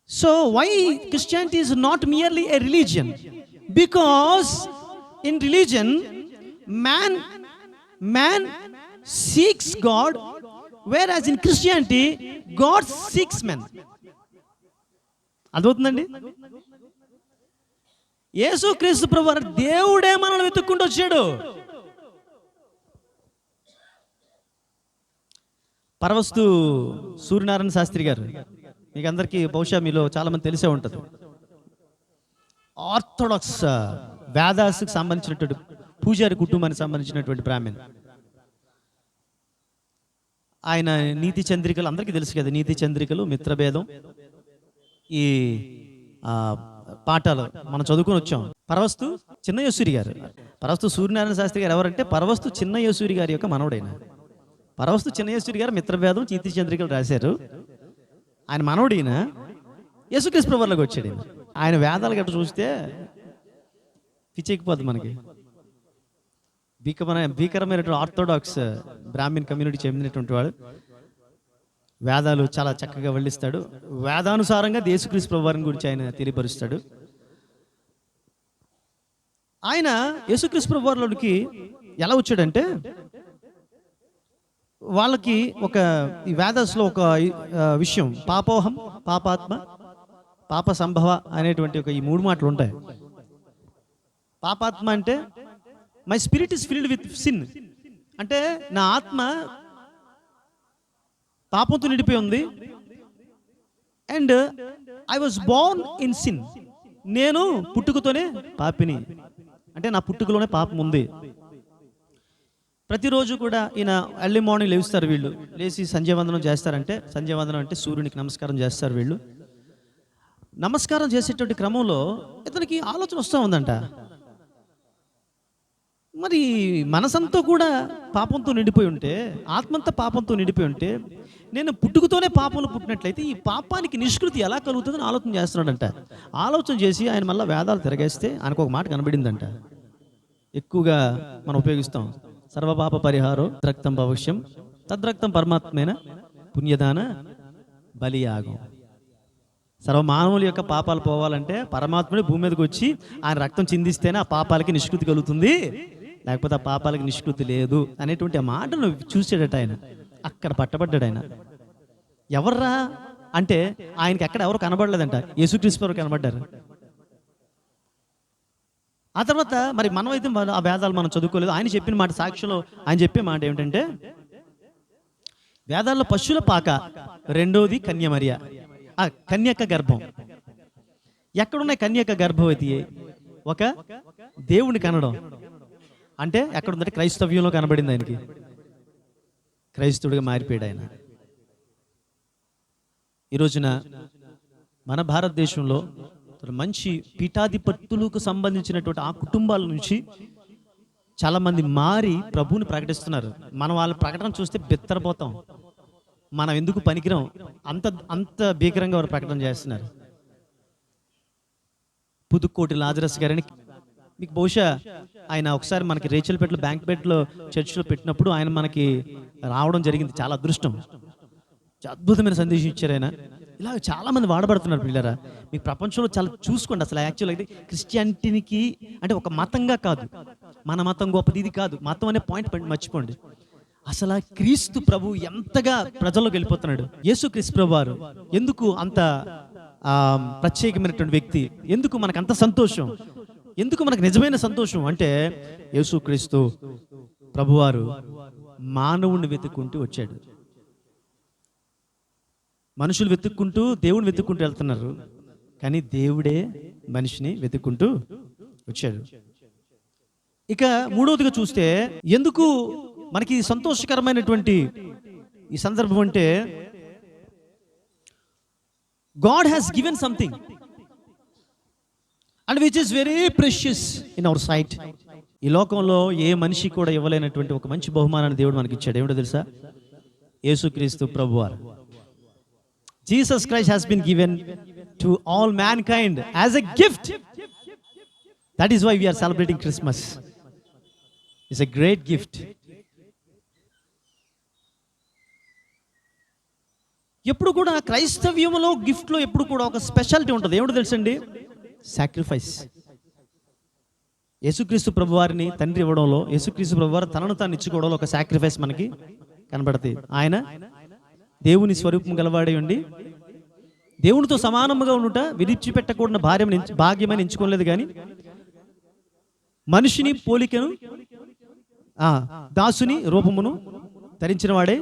So why Christianity is not merely a religion? Because in religion man seeks God, whereas in Christianity God seeks man. అర్థమవుతుందండి? యేసుక్రీస్తు ప్రభువారు దేవుడే మనల్ని వెతుక్కుంటూ వచ్చాడు. పరవస్తు సూర్యనారాయణ శాస్త్రి గారు, మీకు అందరికీ బహుశా మీలో చాలా మంది తెలిసే ఉంటుంది. ఆర్థోడాక్స్ వేదాస్కి సంబంధించినటువంటి పూజారి కుటుంబానికి సంబంధించినటువంటి బ్రాహ్మణ్. ఆయన నీతి చంద్రికలు అందరికీ తెలుసు కదా, నీతి చంద్రికలు, మిత్రభేదం, ఈ పాఠాలు మనం చదువుకొని వచ్చాం. పరవస్తు చిన్న యేసూరి గారు, పరవస్తు సూర్యనారాయణ శాస్త్రి గారు ఎవరంటే పరవస్తు చిన్న యేసూరి గారి యొక్క మనవడైన. పరవస్తు చిన్న యేసూరి గారు మిత్రభేదం, నీతి చంద్రికలు రాశారు. ఆయన మనవడిన యేసుక్రీస్తు ప్రభువులోకి వచ్చాడు. ఆయన వేదాలు గట్ట చూస్తే పిచ్చెక్కిపోద్ది మనకి. భీకరమైనటువంటి ఆర్థోడాక్స్ బ్రాహ్మణ్ కమ్యూనిటీ చెందినటువంటి వాడు. వేదాలు చాలా చక్కగా వల్లిస్తాడు. వేదానుసారంగా యేసుక్రీస్తు ప్రభువారిని గురించి ఆయన తెలియపరుస్తాడు. ఆయన యేసుక్రీస్తు ప్రభువారిలోకి ఎలా వచ్చాడంటే, వాళ్ళకి ఒక ఈ వేదస్లో ఒక విషయం, పాపోహం, పాపాత్మ, పాప సంభవ అనేటువంటి ఒక ఈ 3 మాటలు ఉంటాయి. పాపాత్మ అంటే my spirit is filled with sin, అంటే నా ఆత్మ పాపంతో నిండిపోయి ఉంది. And I was Born in sin, నేను పుట్టుకతోనే పాపిని, అంటే నా పుట్టుకలోనే పాపం ఉంది. ప్రతిరోజు కూడా ఈయన ఎర్లీ మార్నింగ్ లేస్తారు, వీళ్ళు లేచి సంధ్యావందనం చేస్తారంటే, సంధ్యావందనం అంటే సూర్యునికి నమస్కారం చేస్తారు వీళ్ళు. నమస్కారం చేసేటువంటి క్రమంలో ఇతనికి ఆలోచన వస్తూ ఉందంట, మరి మనసంతా కూడా పాపంతో నిండిపోయి ఉంటే, ఆత్మంతా పాపంతో నిండిపోయి ఉంటే, నేను పుట్టుకతోనే పాపంలో పుట్టినట్లయితే ఈ పాపానికి నిష్కృతి ఎలా కలుగుతుందని ఆలోచన చేస్తున్నాడంట. ఆలోచన చేసి ఆయన మళ్ళీ వేదాలు తిరగేస్తే ఆయనకు ఒక మాట కనబడిందంట, ఎక్కువగా మనం ఉపయోగిస్తాం, సర్వపాప పరిహారం రక్తం భవిష్యం తద్రక్తం పరమాత్మేన పుణ్యదాన బలియాగం. సర్వమానవుల యొక్క పాపాలు పోవాలంటే పరమాత్ముడే భూమి మీదకి వచ్చి ఆయన రక్తం చిందిస్తేనే ఆ పాపాలకి నిష్కృతి కలుగుతుంది, లేకపోతే ఆ పాపాలకి నిష్కృతి లేదు అనేటువంటి ఆ మాటను చూసాడట ఆయన. అక్కడ పట్టబడ్డాడు ఆయన. ఎవర్రా అంటే ఆయనకి ఎక్కడ ఎవరు కనబడలేదంట, యేసుక్రీస్తు వారు కనబడ్డారు. ఆ తర్వాత మరి మనం అయితే ఆ వేదాలు మనం చదువుకోలేదు. ఆయన చెప్పిన మాట, సాక్షిలో ఆయన చెప్పే మాట ఏమిటంటే, వేదాల్లో పశువుల పాక, రెండోది కన్యమర్య, కన్యక గర్భం. ఎక్కడున్నాయి కన్యక గర్భవతి? ఒక దేవుని కనడం అంటే ఎక్కడుందంటే క్రైస్తవ్యంలో కనబడింది ఆయనకి, క్రైస్తవుడిగా మారిపోయాడు ఆయన. ఈ రోజున మన భారతదేశంలో మంచి పీఠాధిపతులకు సంబంధించినటువంటి ఆ కుటుంబాల నుంచి చాలామంది మారి ప్రభువుని ప్రకటిస్తున్నారు. మనం వాళ్ళ ప్రకటన చూస్తే బెత్తరపోతాం, మనం ఎందుకు పనికిరాం, అంత భీకరంగా వారు ప్రకటన చేస్తున్నారు. పుదుక్కోటి లాజరస్ గారని మీకు బహుశా ఆయన ఒకసారి మనకి రేచల్పేటలో బ్యాంక్పేటలో చర్చిలో పెట్టినప్పుడు ఆయన మనకి రావడం జరిగింది. చాలా అదృష్టం, అద్భుతమైన సందేశం ఇచ్చారు ఆయన. ఇలా చాలా మంది వాడబడుతున్నారు పిల్లరా. మీకు ప్రపంచంలో చాలా చూసుకోండి. అసలు యాక్చువల్గా అయితే క్రిస్టియానిటీకి అంటే ఒక మతంగా కాదు, మన మతం గొప్పది ఇది కాదు, మతం అనే పాయింట్ మర్చిపోండి. అసలు క్రీస్తు ప్రభు ఎంతగా ప్రజల్లోకి వెళ్ళిపోతున్నాడు. యేసుక్రీస్తు ప్రభు వారు ఎందుకు అంత ప్రత్యేకమైనటువంటి వ్యక్తి, ఎందుకు మనకు అంత సంతోషం, ఎందుకు మనకు నిజమైన సంతోషం అంటే, యేసుక్రీస్తు ప్రభువారు మానవుణ్ణి వెతుక్కుంటూ వచ్చాడు. మనుషులు వెతుక్కుంటూ దేవుని వెతుక్కుంటూ వెళ్తున్నారు, కానీ దేవుడే మనిషిని వెతుక్కుంటూ వచ్చాడు. ఇక మూడవదిగా చూస్తే ఎందుకు మనకి సంతోషకరమైనటువంటి ఈ సందర్భం అంటే, God has given something and which is very precious in our sight. ఈ లోకంలో ఏ మనిషి కూడా ఇవ్వలేనటువంటి ఒక మంచి బహుమానాన్ని దేవుడు మనకి ఇచ్చాడు. ఏమిటో తెలుసా? యేసుక్రీస్తు ప్రభువారు. Jesus Christ has been given to all mankind as a gift. That is why we are celebrating Christmas. It's a great gift. ఎప్పుడు కూడా క్రైస్తవ్యంలో గిఫ్ట్లో ఎప్పుడు కూడా ఒక స్పెషాలిటీ ఉంటుంది. ఏమిటో తెలుసండి? సాక్రిఫైస్. యేసుక్రీస్తు ప్రభువారిని తండ్రి ఇవ్వడంలో, యేసుక్రీస్తు ప్రభువారు తనను తాను ఇచ్చుకోవడంలో ఒక సాక్రిఫైస్ మనకి కనబడుతుంది. ఆయన దేవుని స్వరూపం గలవాడై ఉండి దేవునితో సమానముగా ఉండుట విడిచిపెట్టకూడని భాగ్యమని ఎంచుకోలేదు, కానీ మనిషిని పోలికను దాసుని రూపమును ధరించిన వాడే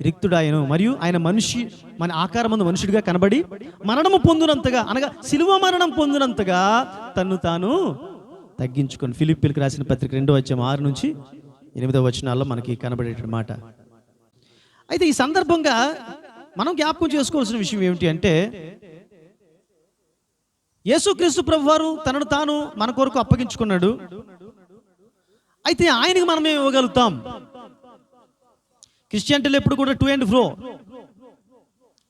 రిక్తుడాయను. మరియు ఆయన మన ఆకారమందు మనుషుడిగా కనబడి మరణము పొందినంతగా, అనగా శిలువ మరణం పొందినంతగా తన్ను తాను తగ్గించుకొని, ఫిలిప్పీలకు రాసిన పత్రిక 2:6-8 మనకి కనబడే మాట. అయితే ఈ సందర్భంగా మనం జ్ఞాపకం చేసుకోవాల్సిన విషయం ఏమిటి అంటే, యేసుక్రీస్తు ప్రభువారు తనను తాను మన కొరకు అప్పగించుకున్నాడు. అయితే ఆయనకి మనం ఏమి ఇవ్వగలుగుతాం? క్రిస్టియానిటీలో ఎప్పుడు కూడా టు అండ్ ఫ్రో.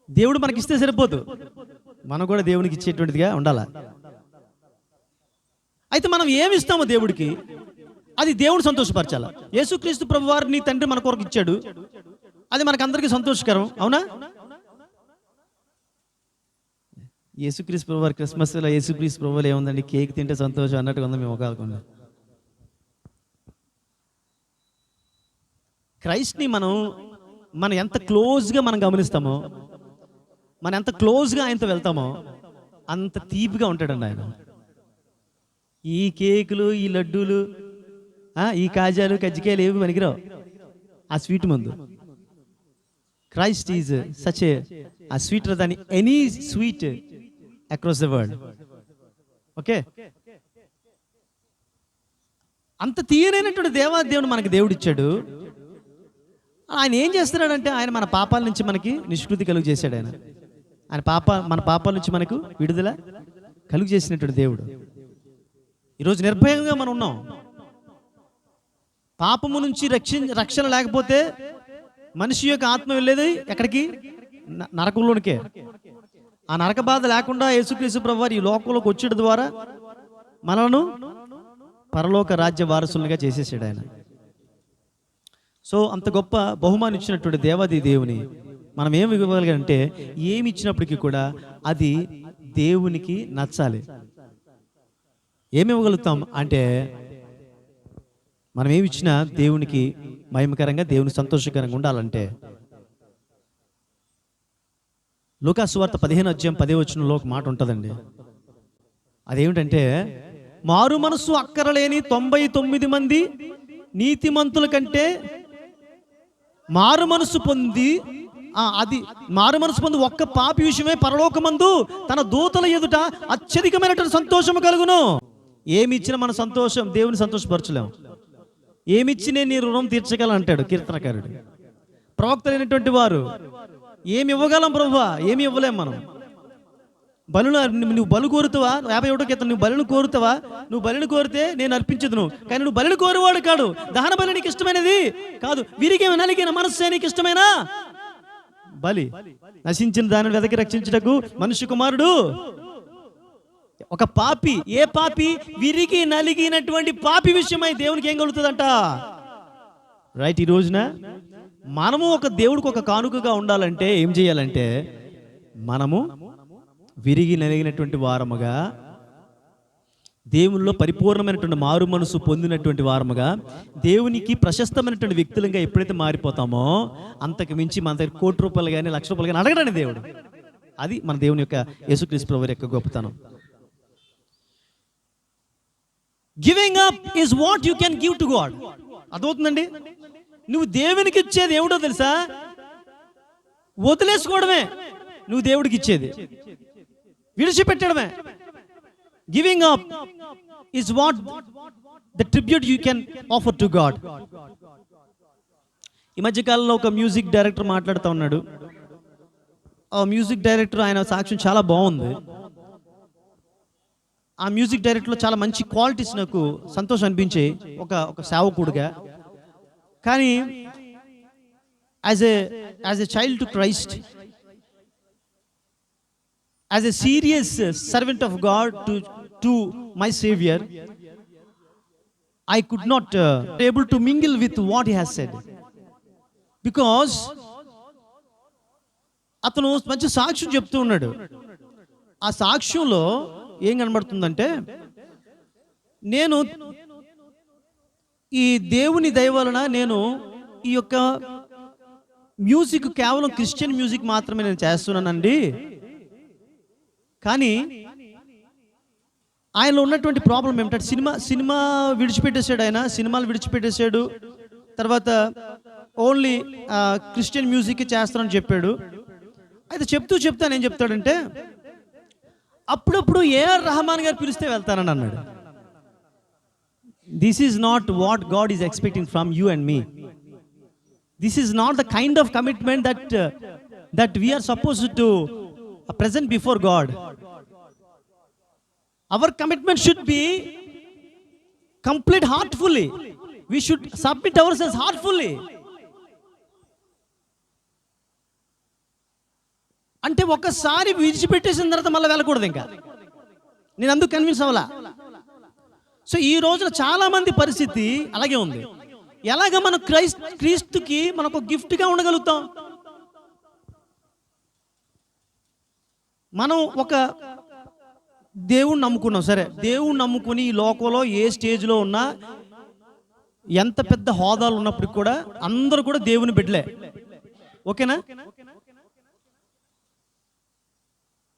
దేవుడు మనకి ఇస్తే సరిపోదు, మనం కూడా దేవునికి ఇచ్చేటువంటిదిగా ఉండాలి. అయితే మనం ఏమి ఇస్తామో దేవుడికి, అది దేవుడు సంతోషపరచాలి. యేసుక్రీస్తు ప్రభువారిని తండ్రి మన కొరకు ఇచ్చాడు, అది మనకందరికీ సంతోషకరం, అవునా? యేసుక్రీస్తు ప్రభువారు క్రిస్మస్లో యేసుక్రీస్తు ప్రభువులు ఏముందండి, కేక్ తింటే సంతోషం అన్నట్టుగా ఉంది. మేము ఒకకుండా క్రైస్ట్ని మనం మనం ఎంత క్లోజ్గా మనం గమనిస్తామో, మనం ఎంత క్లోజ్గా ఆయనతో వెళ్తామో అంత తీపిగా ఉంటాడండి ఆయన. ఈ కేకులు, ఈ లడ్డూలు, ఈ కాజాలు, కజ్జికాయలు ఏవి పనికిరావు ఆ స్వీట్ ముందు. Christ is such a sweeter than any sweet across the world. Okay, అంత తీయనైనటువంటి దేవుడు మనకి దేవుడు ఇచ్చాడు. ఆయన ఏం చేస్తున్నాడంటే ఆయన మన పాపాల నుంచి మనకి నిష్కృతి కలుగు చేశాడు. ఆయన మన పాపాల నుంచి మనకు విడుదల కలుగు చేసినటువంటి దేవుడు. ఈరోజు నిర్భయంగా మనం ఉన్నాం. పాపము నుంచి రక్షణ లేకపోతే మనిషి యొక్క ఆత్మ వెళ్ళేది ఎక్కడికి? నరకంలోనికే. ఆ నరక బాధ లేకుండా యేసుక్రీస్తు ప్రభువారు ఈ లోకంలోకి వచ్చేట ద్వారా మనలను పరలోక రాజ్య వారసులుగా చేసేసాడు ఆయన. సో అంత గొప్ప బహుమానం ఇచ్చినటువంటి దేవాది దేవుని మనం ఏమి ఇవ్వగలిగామంటే, ఏమి ఇచ్చినప్పటికీ కూడా అది దేవునికి నచ్చాలి. ఏమి ఇవ్వగలుగుతాం అంటే, మనం ఏమి ఇచ్చినా దేవునికి మహిమకరంగా, దేవునికి సంతోషకరంగా ఉండాలంటే, లూకా సువార్త 15:10 ఒక మాట ఉంటుందండి. అదేమిటంటే, మారు మనస్సు అక్కరలేని 99 మంది నీతిమంతుల కంటే మారు మనస్సు పొంది ఒక్క పాపి విషయమే పరలోకమందు తన దూతల ఎదుట అత్యధికమైనటువంటి సంతోషము కలుగును. ఏమి ఇచ్చినా మన సంతోషం దేవుని సంతోషపరచలేము. ఏమిచ్చి నేను నీ రుణం తీర్చగలను అంటాడు కీర్తనకారుడు. ప్రవక్తలైనటువంటి వారు ఏమి ఇవ్వగలం ప్రభువా? ఏమి ఇవ్వలేం మనం. బలులు నువ్వు బలు కోరుతావా? 51 క్రితం నువ్వు బలిని కోరుతావా? నువ్వు బలిని కోరితే నేను అర్పించదును. కానీ నువ్వు బలిని కోరేవాడు కాడు. దహన బలి నీకు ఇష్టమైనది కాదు. విరిగి నలిగిన మనస్సే నీకు ఇష్టమైన బలి. నశించిన దానిని వెదకి రక్షించుటకు మనుష్య కుమారుడు. ఒక పాపి, ఏ పాపి? విరిగి నలిగినటువంటి పాపి విషయమై దేవునికి ఏం కలుగుతుందంట? రైట్. ఈ రోజున మనము ఒక దేవుడికి ఒక కానుకగా ఉండాలంటే ఏం చేయాలంటే, మనము విరిగి నలిగినటువంటి వారముగా, దేవుల్లో పరిపూర్ణమైనటువంటి మారు మనసు పొందినటువంటి వారముగా, దేవునికి ప్రశస్తమైనటువంటి వ్యక్తులుగా ఎప్పుడైతే మారిపోతామో అంతకు మించి మన దగ్గర ₹1,00,00,000 కానీ ₹1,00,000 కానీ అడగడండి దేవుడు. అది మన దేవుని యొక్క యేసుక్రీస్తు ప్రభువు యొక్క గొప్పతనం. Giving up is what you can give to God. అదవుతుందండి. నువ్వు దేవునికి ఇచ్చేది ఏమిటో తెలుసా? వదిలేసుకోవడమే నువ్వు దేవుడికి ఇచ్చేది, విడిచిపెట్టడమే. Giving up is what the tribute you can offer to God. ఈ మధ్యకాలంలో ఒక మ్యూజిక్ డైరెక్టర్ మాట్లాడుతూ ఉన్నాడు. ఆ మ్యూజిక్ డైరెక్టర్ ఆయన సాక్ష్యం చాలా బాగుంది. ఆ మ్యూజిక్ డైరెక్టర్లో చాలా మంచి క్వాలిటీస్ నాకు సంతోషం అనిపించాయి ఒక సేవకుడిగా. కానీ as a child to Christ, as a serious servant of God to my Savior, I could not able to mingle with what he has said, because అతను మంచి సాక్ష్యం చెప్తూ ఉన్నాడు. ఆ సాక్ష్యంలో ఏం కనబడుతుందంటే, నేను ఈ దేవుని దయ వలన నేను ఈ యొక్క మ్యూజిక్ కేవలం క్రిస్టియన్ మ్యూజిక్ మాత్రమే నేను చేస్తున్నానండి. కానీ ఆయనలో ఉన్నటువంటి ప్రాబ్లం ఏమిటంటే, సినిమా విడిచిపెట్టేశాడు. ఆయన సినిమాలు విడిచిపెట్టేశాడు. తర్వాత ఓన్లీ క్రిస్టియన్ మ్యూజిక్ చేస్తానని చెప్పాడు. అయితే చెప్తాను ఏం చెప్తాడంటే, అప్పుడప్పుడు ఏఆర్ రెహమాన్ గారు పిలిస్తే వెళ్తానని అన్నాడు. This is not what God is expecting from you and me. This is not the kind of commitment that we are supposed to present before God. Our commitment should be complete heartfully. We should submit ourselves heartfully. అంటే ఒకసారి విడిచిపెట్టేసిన తర్వాత మళ్ళీ వెళ్ళకూడదు. ఇంకా నేను అందుకు convince అవ్వాలా. So ఈ రోజున చాలా మంది పరిస్థితి అలాగే ఉంది. ఎలాగ మనం క్రీస్తుకి మనకు గిఫ్ట్గా ఉండగలుగుతాం? మనం ఒక దేవుణ్ణి నమ్ముకున్నాం, సరే. దేవుణ్ణి నమ్ముకుని ఈ లోకంలో ఏ స్టేజ్లో ఉన్నా, ఎంత పెద్ద హోదాలు ఉన్నప్పటికి కూడా అందరూ కూడా దేవుని బిడ్డలే. ఓకేనా?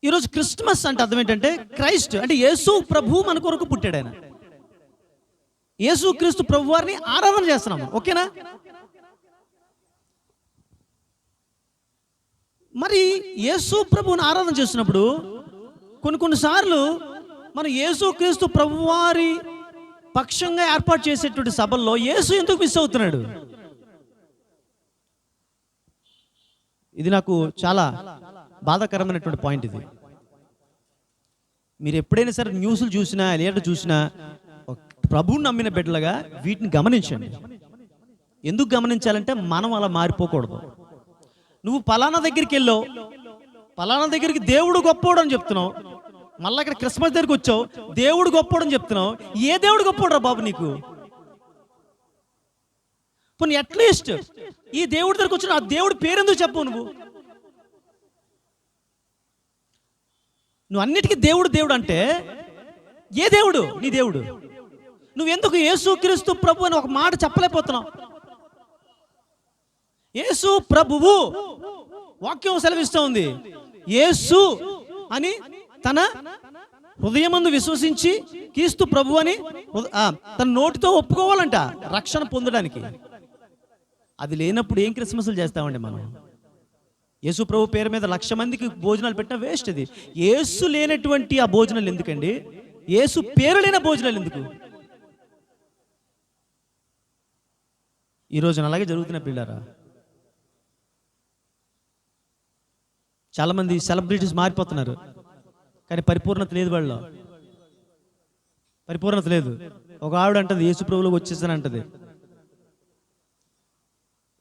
ఈరోజు క్రిస్మస్ అంటే అర్థం ఏంటంటే క్రైస్ట్ అంటే యేసు ప్రభు మన కొరకు పుట్టాడు. ఆయన యేసు క్రీస్తు ప్రభు వారిని ఆరాధన చేస్తున్నాము. ఓకేనా? మరి యేసు ప్రభువుని ఆరాధన చేస్తున్నప్పుడు కొన్నిసార్లు మనం యేసు క్రీస్తు ప్రభువారి పక్షంగా ఏర్పాటు చేసేటువంటి సభల్లో యేసు ఎందుకు మిస్ అవుతున్నాడు? ఇది నాకు చాలా బాధాకరమైనటువంటి పాయింట్. ఇది మీరు ఎప్పుడైనా సరే న్యూస్లు చూసినా లేదా చూసినా ప్రభువుని నమ్మిన బిడ్డలుగా వీటిని గమనించండి. ఎందుకు గమనించాలంటే మనం అలా మారిపోకూడదు. నువ్వు పలానా దగ్గరికి వెళ్ళావు, పలానా దగ్గరికి దేవుడు గొప్పోడు అని చెప్తున్నావు, మళ్ళీ అక్కడ క్రిస్మస్ దగ్గరికి వచ్చావు దేవుడు గొప్పోడు అని చెప్తున్నావు. ఏ దేవుడు గొప్పోడురా బాబు నీకు? పోనీ అట్లీస్ట్ ఈ దేవుడి దగ్గరికి వచ్చిన ఆ దేవుడి పేరెందుకు చెప్పు? నువ్వు అన్నిటికీ దేవుడు దేవుడు అంటే ఏ దేవుడు నీ దేవుడు? నువ్వెందుకు యేసు క్రీస్తు ప్రభు అని ఒక మాట చెప్పలేకపోతున్నావు? యేసు ప్రభువు వాక్యం సెలవిస్తూ ఉంది. యేసు అని తన హృదయమందు విశ్వసించి క్రీస్తు ప్రభు అని తన నోటితో ఒప్పుకోవాలంట రక్షణ పొందడానికి. అది లేనప్పుడు ఏం క్రిస్మస్లు చేస్తామండి మనం? యేసు ప్రభు పేరు మీద 1,00,000 మందికి భోజనాలు పెట్టినా వేస్ట్. అది యేసు లేనటువంటి ఆ భోజనాలు ఎందుకండి? యేసు పేరు లేని భోజనాలు ఎందుకు? ఈ రోజున అలాగే జరుగుతున్న పిల్లారా. చాలామంది సెలబ్రిటీస్ మారిపోతున్నారు, కానీ పరిపూర్ణత లేదు వాళ్ళలో. పరిపూర్ణత లేదు. ఒక ఆవిడ అంటది యేసు ప్రభువులోకి వచ్చేసాను అంటది.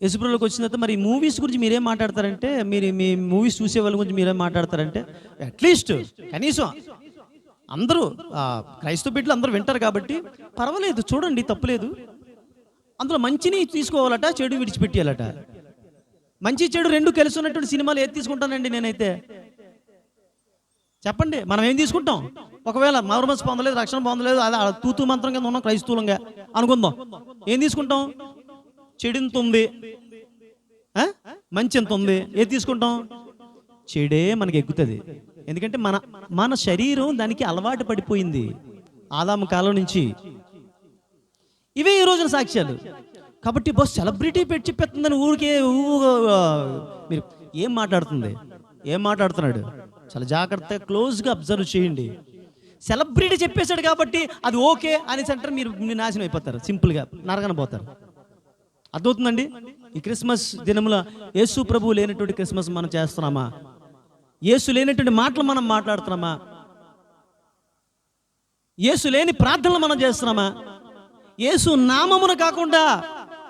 యేసు ప్రభువులోకి వచ్చిన తర్వాత మరి మూవీస్ గురించి మీరేం మాట్లాడతారంటే, మీరు మీ మూవీస్ చూసే వాళ్ళ గురించి మీరేం మాట్లాడతారంటే, అట్లీస్ట్ కనీసం అందరూ క్రైస్తవ బిడ్డలు అందరూ వింటారు కాబట్టి పర్వాలేదు చూడండి, తప్పులేదు. అందులో మంచిని తీసుకోవాలట, చెడు విడిచిపెట్టేయాలట. మంచి చెడు రెండు కలిసి ఉన్నటువంటి సినిమాలు ఏది తీసుకుంటానండి నేనైతే? చెప్పండి, మనం ఏం తీసుకుంటాం? ఒకవేళ మారుమనసు పొందలేదు, రక్షణ పొందలేదు, అది తూతూ మంత్రం కింద ఉన్నాం క్రైస్తవులంగా అనుకుందాం. ఏం తీసుకుంటాం? చెడు ఎంత ఉంది, మంచి ఎంత ఉంది, ఏది తీసుకుంటాం? చెడే మనకి ఎక్కుతుంది. ఎందుకంటే మన శరీరం దానికి అలవాటు పడిపోయింది ఆదాము కాలం నుంచి. ఇవే ఈ రోజున సాక్ష్యాలు. కాబట్టి బస్ సెలబ్రిటీ పెట్టి చెప్పేస్తుందని ఊరికే మీరు ఏం మాట్లాడుతున్నాడు చాలా జాగ్రత్తగా క్లోజ్గా అబ్జర్వ్ చేయండి. సెలబ్రిటీ చెప్పేశాడు కాబట్టి అది ఓకే అనేసి అంటారు, మీరు నాశనం అయిపోతారు, సింపుల్గా నరకన పోతారు. అర్థమవుతుందండి? ఈ క్రిస్మస్ దినముల యేసు ప్రభువు లేనటువంటి క్రిస్మస్ మనం చేస్తున్నామా? యేసు లేనటువంటి మాటలు మనం మాట్లాడుతున్నామా? యేసు లేని ప్రార్థనలు మనం చేస్తున్నామా? యేసు నామమున కాకుండా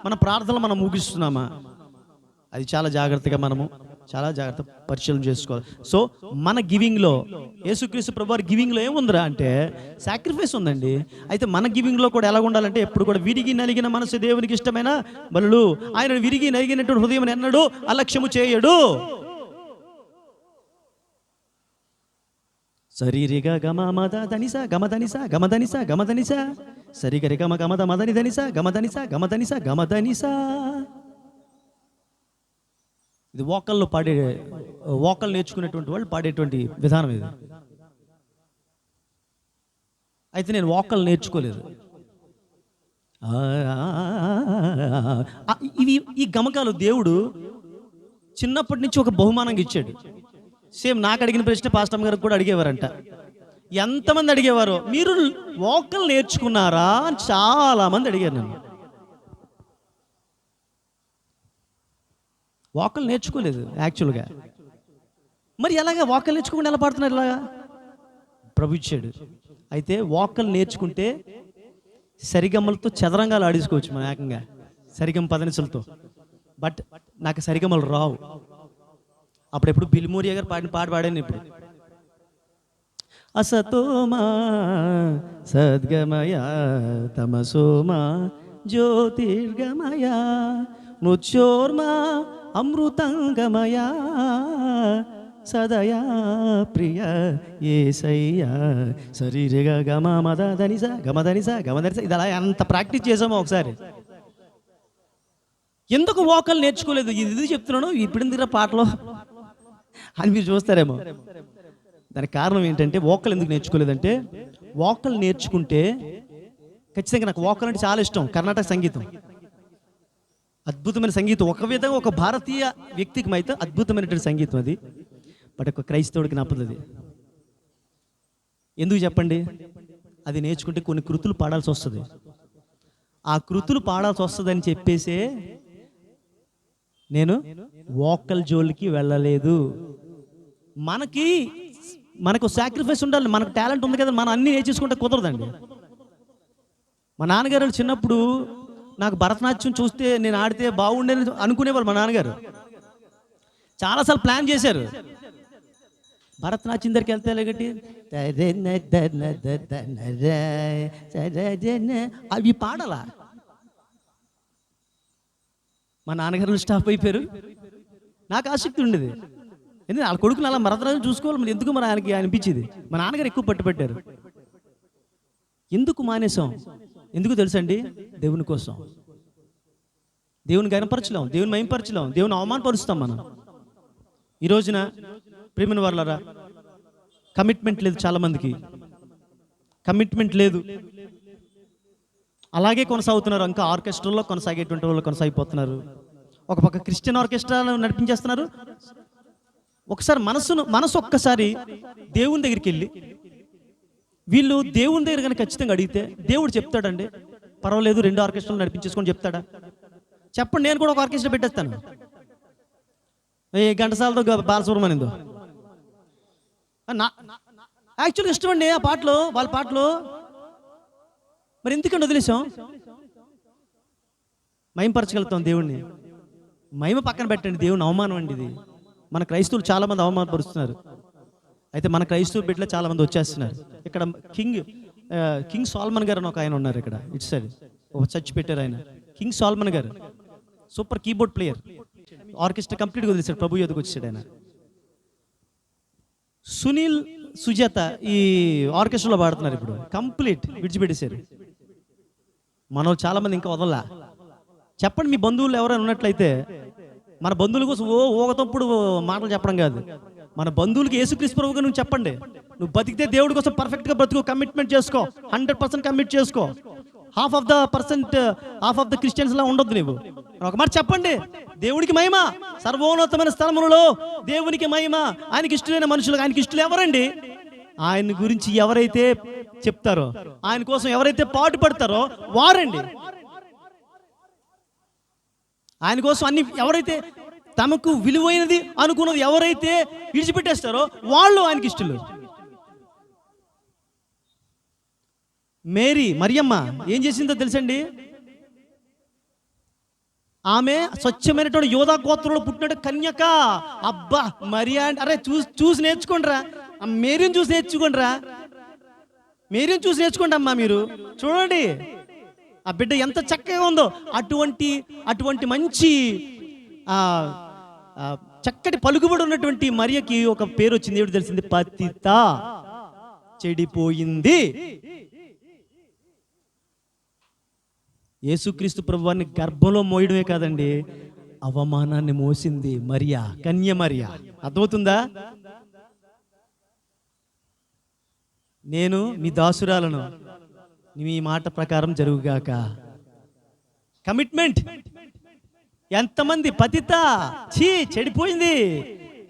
మన ప్రార్థనలు మనం ముగిస్తున్నామా? అది చాలా జాగ్రత్త పరిశీలన చేసుకోవాలి. సో మన గివింగ్లో యేసుక్రీస్తు ప్రభువారి గివింగ్లో ఏముందిరా అంటే సాక్రిఫైస్ ఉందండి. అయితే మన గివింగ్లో కూడా ఎలా ఉండాలంటే ఎప్పుడు కూడా విరిగి నలిగిన మనసు దేవునికి ఇష్టమైన బలులు, ఆయన విరిగి నలిగినటువంటి హృదయం ఎన్నడూ అలక్ష్యము చేయడు. సరిరిగా గమద ధనిస గమధనిస గమధనిస గమధనిస సరిగరి గమ గమద మదని ధనిస గమధనిస గమధనిస గమధనిస. ఇది వోకల్ నేర్చుకునేటువంటి వాళ్ళు పాడేటువంటి విధానం ఇది. అయితే నేను వోకల్ నేర్చుకోలేదు. ఈ గమకాలు దేవుడు చిన్నప్పటి నుంచి ఒక బహుమానంగా ఇచ్చాడు. సేమ్ నాకు అడిగిన ప్రశ్న పాస్టర్ గారికి కూడా అడిగేవారంట. ఎంతమంది అడిగేవారో మీరు వోకల్ నేర్చుకున్నారా అని చాలా మంది అడిగారు నన్ను. వోకల్ నేర్చుకోలేదు యాక్చువల్గా. మరి ఎలాగా వోకల్ నేర్చుకోకుండా ఎలా పాడుతున్నారు? ఇలాగా ప్రభు ఇచ్చాడు. అయితే వోకల్ నేర్చుకుంటే సరిగమ్మలతో చదరంగాలు ఆడించుకోవచ్చు మనం ఏకంగా, సరిగమ్మ పదనిసలతో. బట్ నాకు సరిగమ్మలు రావు. అప్పుడెప్పుడు బిల్మూరియా గారు పాడిన పాట పాడాను. ఇప్పుడు అసతోమా సద్గమయ తమసోమా జ్యోతిర్గమయ మృత్యోర్మా అమృతంగమయ సదయా ప్రియ యేసయ్యా శరీరగా గమ మద ధనిస గమధనిస గమధనిస. ఇది అలా ఎంత ప్రాక్టీస్ చేసామో ఒకసారి. ఎందుకు వోకల్ నేర్చుకోలేదు? ఇది చెప్తున్నాను ఇప్పుడు ఎందుకు పాటలో అని మీరు చూస్తారేమో. దానికి కారణం ఏంటంటే వోకల్ ఎందుకు నేర్చుకోలేదంటే, వోకల్ నేర్చుకుంటే ఖచ్చితంగా నాకు వోకల్ అంటే చాలా ఇష్టం. కర్ణాటక సంగీతం అద్భుతమైన సంగీతం, ఒక విధంగా ఒక భారతీయ వ్యక్తికి అయితే అద్భుతమైనటువంటి సంగీతం అది. బట్ ఒక క్రైస్తవుడికి నప్పదు అది. ఎందుకు చెప్పండి? అది నేర్చుకుంటే కొన్ని కృతులు పాడాల్సి వస్తుంది. ఆ కృతులు పాడాల్సి వస్తుంది అని చెప్పేసే నేను వోకల్ జోలికి వెళ్ళలేదు. మనకు సాక్రిఫైస్ ఉండాలి. మనకు టాలెంట్ ఉంది కదా, మనం అన్నీ నేర్చేసుకుంటే కుదరదండి. మా నాన్నగారు చిన్నప్పుడు నాకు భరతనాట్యం చూస్తే నేను ఆడితే బాగుండేది అనుకునేవాళ్ళు. మా నాన్నగారు చాలాసార్లు ప్లాన్ చేశారు. భరతనాట్యం దగ్గరికి వెళ్తే ఎలాగట్టి అవి పాడాలా? మా నాన్నగారు స్టాప్ అయిపోయారు. నాకు ఆసక్తి ఉండేది. ఎందుకంటే వాళ్ళ కొడుకుని అలా భరతనాట్యం చూసుకోవాలి, మరి ఎందుకు మరి ఆయనకి అనిపించేది. మా నాన్నగారు ఎక్కువ పట్టుబట్టారు. ఎందుకు మానేసాం? ఎందుకు తెలుసండి? దేవుని కోసం. దేవుని గణపరచలేం, దేవుని మహింపరచలేం, దేవుని అవమానపరుస్తాం మనం. ఈ రోజున ప్రియమైన వాళ్ళరా, కమిట్మెంట్ లేదు, చాలామందికి కమిట్మెంట్ లేదు. అలాగే కొనసాగుతున్నారు. ఇంకా ఆర్కెస్ట్రాలో కొనసాగేటువంటి వాళ్ళు కొనసాగిపోతున్నారు. ఒక పక్క క్రిస్టియన్ ఆర్కెస్ట్రాలు నడిపించేస్తున్నారు. ఒకసారి మనసు ఒక్కసారి దేవుని దగ్గరికి వెళ్ళి వీళ్ళు దేవుని దగ్గర కానీ ఖచ్చితంగా అడిగితే దేవుడు చెప్తాడండి, పర్వాలేదు 2 ఆర్కెస్ట్రాలు నడిపించేసుకొని చెప్తాడా? చెప్పండి, నేను కూడా ఒక ఆర్కెస్ట్రా పెట్టేస్తాను. ఈ ఘంటసాలతో బాలసుబ్రహ్మణ్యంతో యాక్చువల్గా ఇష్టం అండి ఆ పాటలు, వాళ్ళ పాటలు. మరి ఎందుకంటే వదిలేసాం? మహింపరచగలుగుతాం దేవుణ్ణి. మహిమ పక్కన పెట్టండి, దేవుని అవమానం అండి ఇది. మన క్రైస్తవులు చాలామంది అవమానపరుస్తున్నారు. అయితే మన క్రైస్తవ బిడ్డలు చాలామంది వచ్చేస్తున్నారు. ఇక్కడ కింగ్ సాల్మన్ గారు అని ఒక ఆయన ఉన్నారు ఇక్కడ ఇటు సైడ్, ఒక చర్చ్ పెట్టారు ఆయన. కింగ్ సాల్మన్ గారు సూపర్ కీబోర్డ్ ప్లేయర్. ఆర్కెస్ట్రా కంప్లీట్గా వదిలేశాడు, ప్రభు యొద్దకు వచ్చాడు ఆయన. సునీల్ సుజాత ఈ ఆర్కెస్ట్రాలో పాడుతున్నారు ఇప్పుడు, కంప్లీట్ విడిచిపెట్టేశారు. మనం చాలామంది ఇంకా వదలలా. చెప్పండి, మీ బంధువులు ఎవరైనా ఉన్నట్లయితే, మన బంధువుల కోసం ఊగతప్పుడు మాటలు చెప్పడం కాదు, మన బంధువులకి యేసుక్రీస్తు ప్రభువుగా నువ్వు చెప్పండి. నువ్వు బతికితే దేవుడి కోసం పర్ఫెక్ట్గా బ్రతుకు, కమిట్మెంట్ చేసుకో, 100% కమిట్ చేసుకో. హాఫ్ ఆఫ్ ద క్రిస్టియన్స్ లా ఉండొద్దు నువ్వు. ఒక మాట చెప్పండి, దేవుడికి మహిమ, సర్వోన్నతమైన స్థలములలో దేవునికి మహిమ. ఆయనకి ఇష్టమైన మనుషులకు ఆయనకి ఇష్టలు ఎవరండి? ఆయన గురించి ఎవరైతే చెప్తారో, ఆయన కోసం ఎవరైతే పాటు పడతారో వారండి. ఆయన కోసం అన్ని ఎవరైతే తమకు విలువైనది అనుకున్నది ఎవరైతే విడిచిపెట్టేస్తారో వాళ్ళు ఆయనకి ఇష్టలు. మరియమ్మ ఏం చేసిందో తెలుసండి? ఆమె స్వచ్ఛమైనటువంటి యోధా గోత్రంలో పుట్టినట్టు కన్యక. అబ్బా, మరియా అరే చూసి నేర్చుకోండిరా, మేరీని చూసి నేర్చుకోండిరా, మేరీని చూసి నేర్చుకోండి అమ్మా. మీరు చూడండి ఆ బిడ్డ ఎంత చక్కగా ఉందో. అటువంటి మంచి చక్కటి పలుకుబడి ఉన్నటువంటి మరియకి ఒక పేరు వచ్చింది. ఏమిటి తెలిసింది? పతిత, చెడిపోయింది. యేసుక్రీస్తు ప్రభువాన్ని గర్భంలో మోయడమే కాదండి, అవమానాన్ని మోసింది మరియా, కన్య మరియా. అర్థమవుతుందా? నేను మీ దాసురాలను, మీ మాట ప్రకారం జరుగుగాక. కమిట్మెంట్. ఎంతమంది పతిత, చెడిపోయింది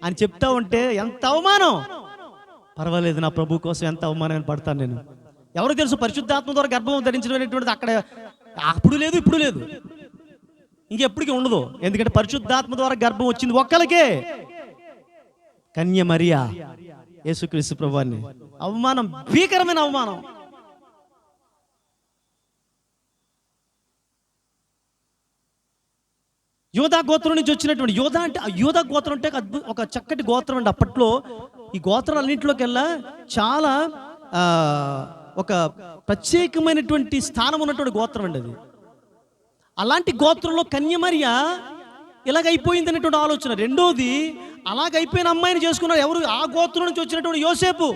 అని చెప్తా ఉంటే ఎంత అవమానం. పర్వాలేదు, నా ప్రభు కోసం ఎంత అవమానం పడతాను నేను. ఎవరు తెలుసు? పరిశుద్ధాత్మ ద్వారా గర్భం ధరించడం అక్కడ అప్పుడు లేదు, ఇప్పుడు లేదు, ఇంకెప్పటికీ ఉండదు. ఎందుకంటే పరిశుద్ధాత్మ ద్వారా గర్భం వచ్చింది ఒక్కలకే, కన్య మరియా, యేసుక్రీస్తు ప్రభువాన్ని. అవమానం, భీకరమైన అవమానం. యోధా గోత్రం నుంచి వచ్చినటువంటి యోధా గోత్రం అంటే ఒక చక్కటి గోత్రం అండి. అప్పట్లో ఈ గోత్రాలన్నింటిలోకెల్లా చాలా ఒక ప్రత్యేకమైనటువంటి స్థానం ఉన్నటువంటి గోత్రం అండి అది. అలాంటి గోత్రంలో కన్యమర్య ఇలాగైపోయింది అనేటువంటి ఆలోచన. రెండోది, అలాగైపోయిన అమ్మాయిని చేసుకున్నారు ఎవరు? ఆ గోత్రం నుంచి వచ్చినటువంటి యోసేపు.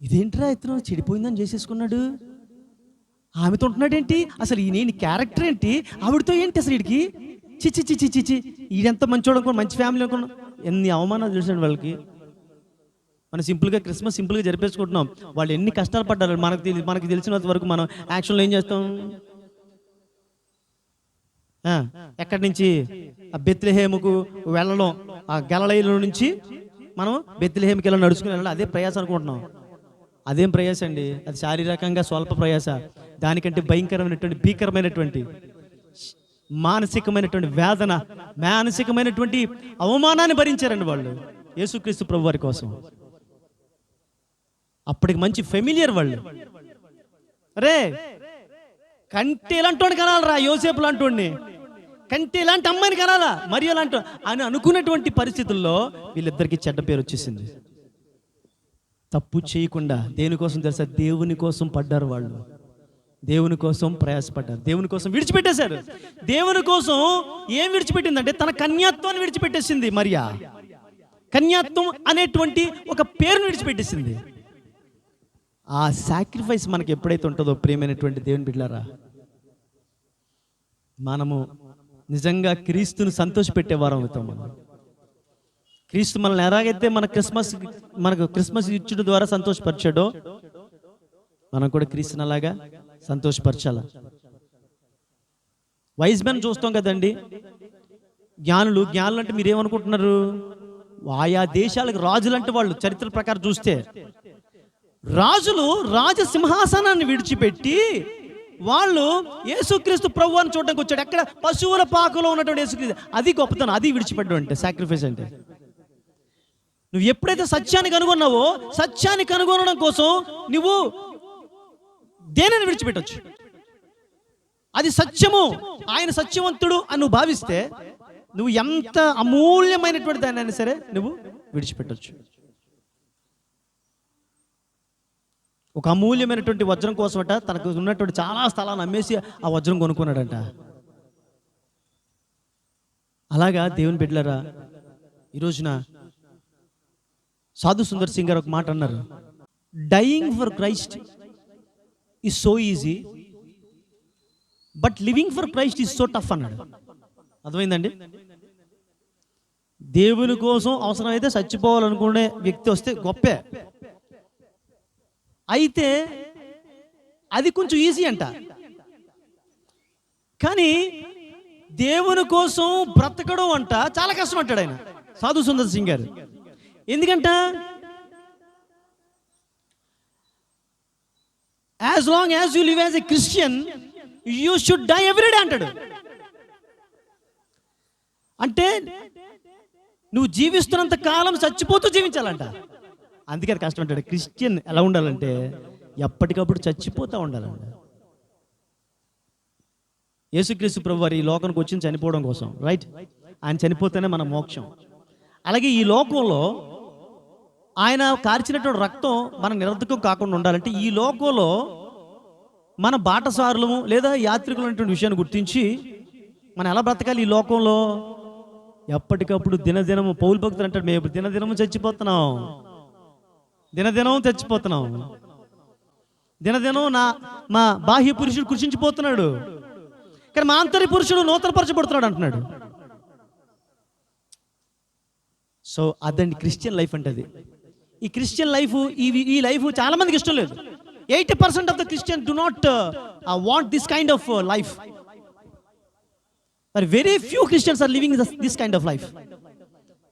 ఇదేంట్రా, ఇతను చెడిపోయిందని చేసేసుకున్నాడు. ఆమెతో ఉంటున్నాడేంటి, అసలు ఈయన క్యారెక్టర్ ఏంటి, ఆవిడతో ఏంటి అసలు వీడికి, చిచి చిచి చిచి, ఈడెంత మంచోడు అనుకో, మంచి ఫ్యామిలీ అనుకున్నా. ఎన్ని అవమానాలు చూసాడు వాళ్ళకి. మనం సింపుల్గా క్రిస్మస్ సింపుల్గా జరిపేసుకుంటున్నాం. వాళ్ళు ఎన్ని కష్టాలు పడ్డారు మనకి తెలిసినంత వరకు మనం యాక్షన్లో ఏం చేస్తాం, ఎక్కడి నుంచి ఆ బెత్లెహేముకు వెళ్ళడం, ఆ గలిలయలో నుంచి మనం బెత్లెహేముకి వెళ్ళి నడుచుకుని వెళ్ళడం, అదే ప్రయాస అనుకుంటున్నాం. అదేం ప్రయాస అండి, అది శారీరకంగా స్వల్ప ప్రయాస. దానికంటే భీకరమైనటువంటి మానసికమైనటువంటి వేదన, మానసికమైనటువంటి అవమానాన్ని భరించారండి వాళ్ళు యేసుక్రీస్తు ప్రభు వారి కోసం. అప్పటికి మంచి ఫెమిలియర్ వాళ్ళు. అరే కంటే ఇలాంటి కనాలరా, యోసేపు లాంటి కంటే ఇలాంటి అమ్మాయిని కనాలా, మరి అలాంటి అని అనుకున్నటువంటి పరిస్థితుల్లో వీళ్ళిద్దరికీ చెడ్డ పేరు వచ్చేసింది. తప్పు చేయకుండా దేనికోసం తెలుసా, దేవుని కోసం పడ్డారు వాళ్ళు, దేవుని కోసం ప్రయాసపడ్డారు, దేవుని కోసం విడిచిపెట్టేశారు. దేవుని కోసం ఏం విడిచిపెట్టిందంటే తన కన్యాత్వాన్ని విడిచిపెట్టేసింది. మరియా కన్యాత్వం అనేటువంటి ఒక పేరును విడిచిపెట్టేసింది. ఆ సాక్రిఫైస్ మనకి ఎప్పుడైతే ఉంటుందో ప్రియమైనటువంటి దేవుని బిడ్డలారా, మనము నిజంగా క్రీస్తుని సంతోషపెట్టేవారం అవుతాం. మనం క్రీస్తు మనల్ని ఎలాగైతే మనకు క్రిస్మస్ ఇచ్చుడు ద్వారా సంతోషపరిచాడో, మనం కూడా క్రీస్తుని అలాగా సంతోషపరచాల. వైజ్ మెన్ చూస్తాం కదండి, జ్ఞానులు అంటే మీరేమనుకుంటున్నారు, ఆయా దేశాలకు రాజులు అంటే వాళ్ళు చరిత్ర ప్రకారం చూస్తే రాజులు రాజసింహాసనాన్ని విడిచిపెట్టి వాళ్ళు యేసుక్రీస్తు ప్రభు అని చూడడానికి వచ్చాడు. ఎక్కడ పశువుల పాకలో ఉన్నటువంటి యేసుక్రీస్తు, అది గొప్పతనం, అది విడిచిపెట్టడం అంటే సాక్రిఫైస్ అంటే. నువ్వు ఎప్పుడైతే సత్యాన్ని కనుగొన్నావో, సత్యాన్ని కనుగొనడం కోసం నువ్వు దేనిని విడిచిపెట్టొచ్చు. అది సత్యము, ఆయన సత్యవంతుడు అని నువ్వు భావిస్తే నువ్వు ఎంత అమూల్యమైనటువంటి దాన్ని సరే నువ్వు విడిచిపెట్టొచ్చు. ఒక అమూల్యమైనటువంటి వజ్రం కోసమట తనకు ఉన్నటువంటి చాలా స్థలాన్ని అమ్మేసి ఆ వజ్రం కొనుక్కున్నాడంట. అలాగా దేవుని బిడ్డలారా, ఈ రోజున సాధు సుందర్ సింగ్ గారు ఒక మాట అన్నారు, dying for Christ is so easy but living for Christ is so tough అన్నాడు. అర్థమైందండి? దేవుని కోసం అవసరమైతే చచ్చిపోవాలనుకునే వ్యక్తి వస్తే గొప్పే, అయితే అది కొంచెం ఈజీ అంట. కానీ దేవుని కోసం బ్రతకడం అంట చాలా కష్టం అంటాడు ఆయన, సాధు సుందర్ సింగ్ గారు. ఎందుకంట, as long as you live as a Christian you should die every day అంటాడు. అంటే నువ్వు జీవిస్తున్నంత కాలం చచ్చిపోతూ జీవించాలంట. అందుకే కష్టం అంటాడు. క్రిస్టియన్ ఎలా ఉండాలంటే ఎప్పటికప్పుడు చచ్చిపోతూ ఉండాలంట. యేసుక్రీస్తు ప్రభు వారు ఈ లోకానికి వచ్చి చనిపోవడం కోసం, రైట్? ఆయన చనిపోతేనే మన మోక్షం. అలాగే ఈ లోకంలో ఆయన కార్చినటువంటి రక్తం మన నిరర్ధకం కాకుండా ఉండాలంటే ఈ లోకంలో మన బాటసారులము లేదా యాత్రికులు అనేటువంటి విషయాన్ని గుర్తించి మనం ఎలా బ్రతకాలి ఈ లోకంలో. ఎప్పటికప్పుడు దినదినము, పౌలు భక్తులు అంటాడు, మేము దినదినము చచ్చిపోతున్నాం, దినదినం చచ్చిపోతున్నాం, దినదినం మా బాహ్య పురుషుడు కృషించిపోతున్నాడు, కానీ మా అంతరి పురుషుడు నూతనపరచబడుతున్నాడు అంటున్నాడు. సో అదండి క్రిస్టియన్ లైఫ్ అంటే. అది ఈ క్రిస్టియన్ లైఫ్, ఈ లైఫ్ చాలా మందికి ఇష్టం లేదు. 80% of the Christian do not want this kind of life. But very few Christians are living this kind of life,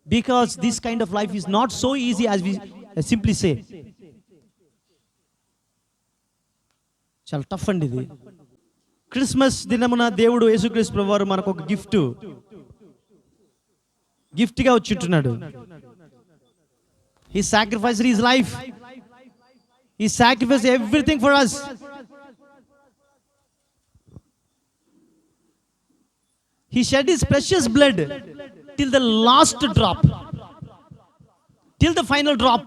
because this kind of life is not so easy as we simply say. చాలా tough అండి ఇది. Christmas దినమున దేవుడు యేసుక్రీస్తు ప్రభువారు మనకు ఒక గిఫ్ట్గా వచ్చింటున్నాడు. He sacrificed his life. He sacrificed everything for us. He shed his precious blood till the last drop, till the final drop.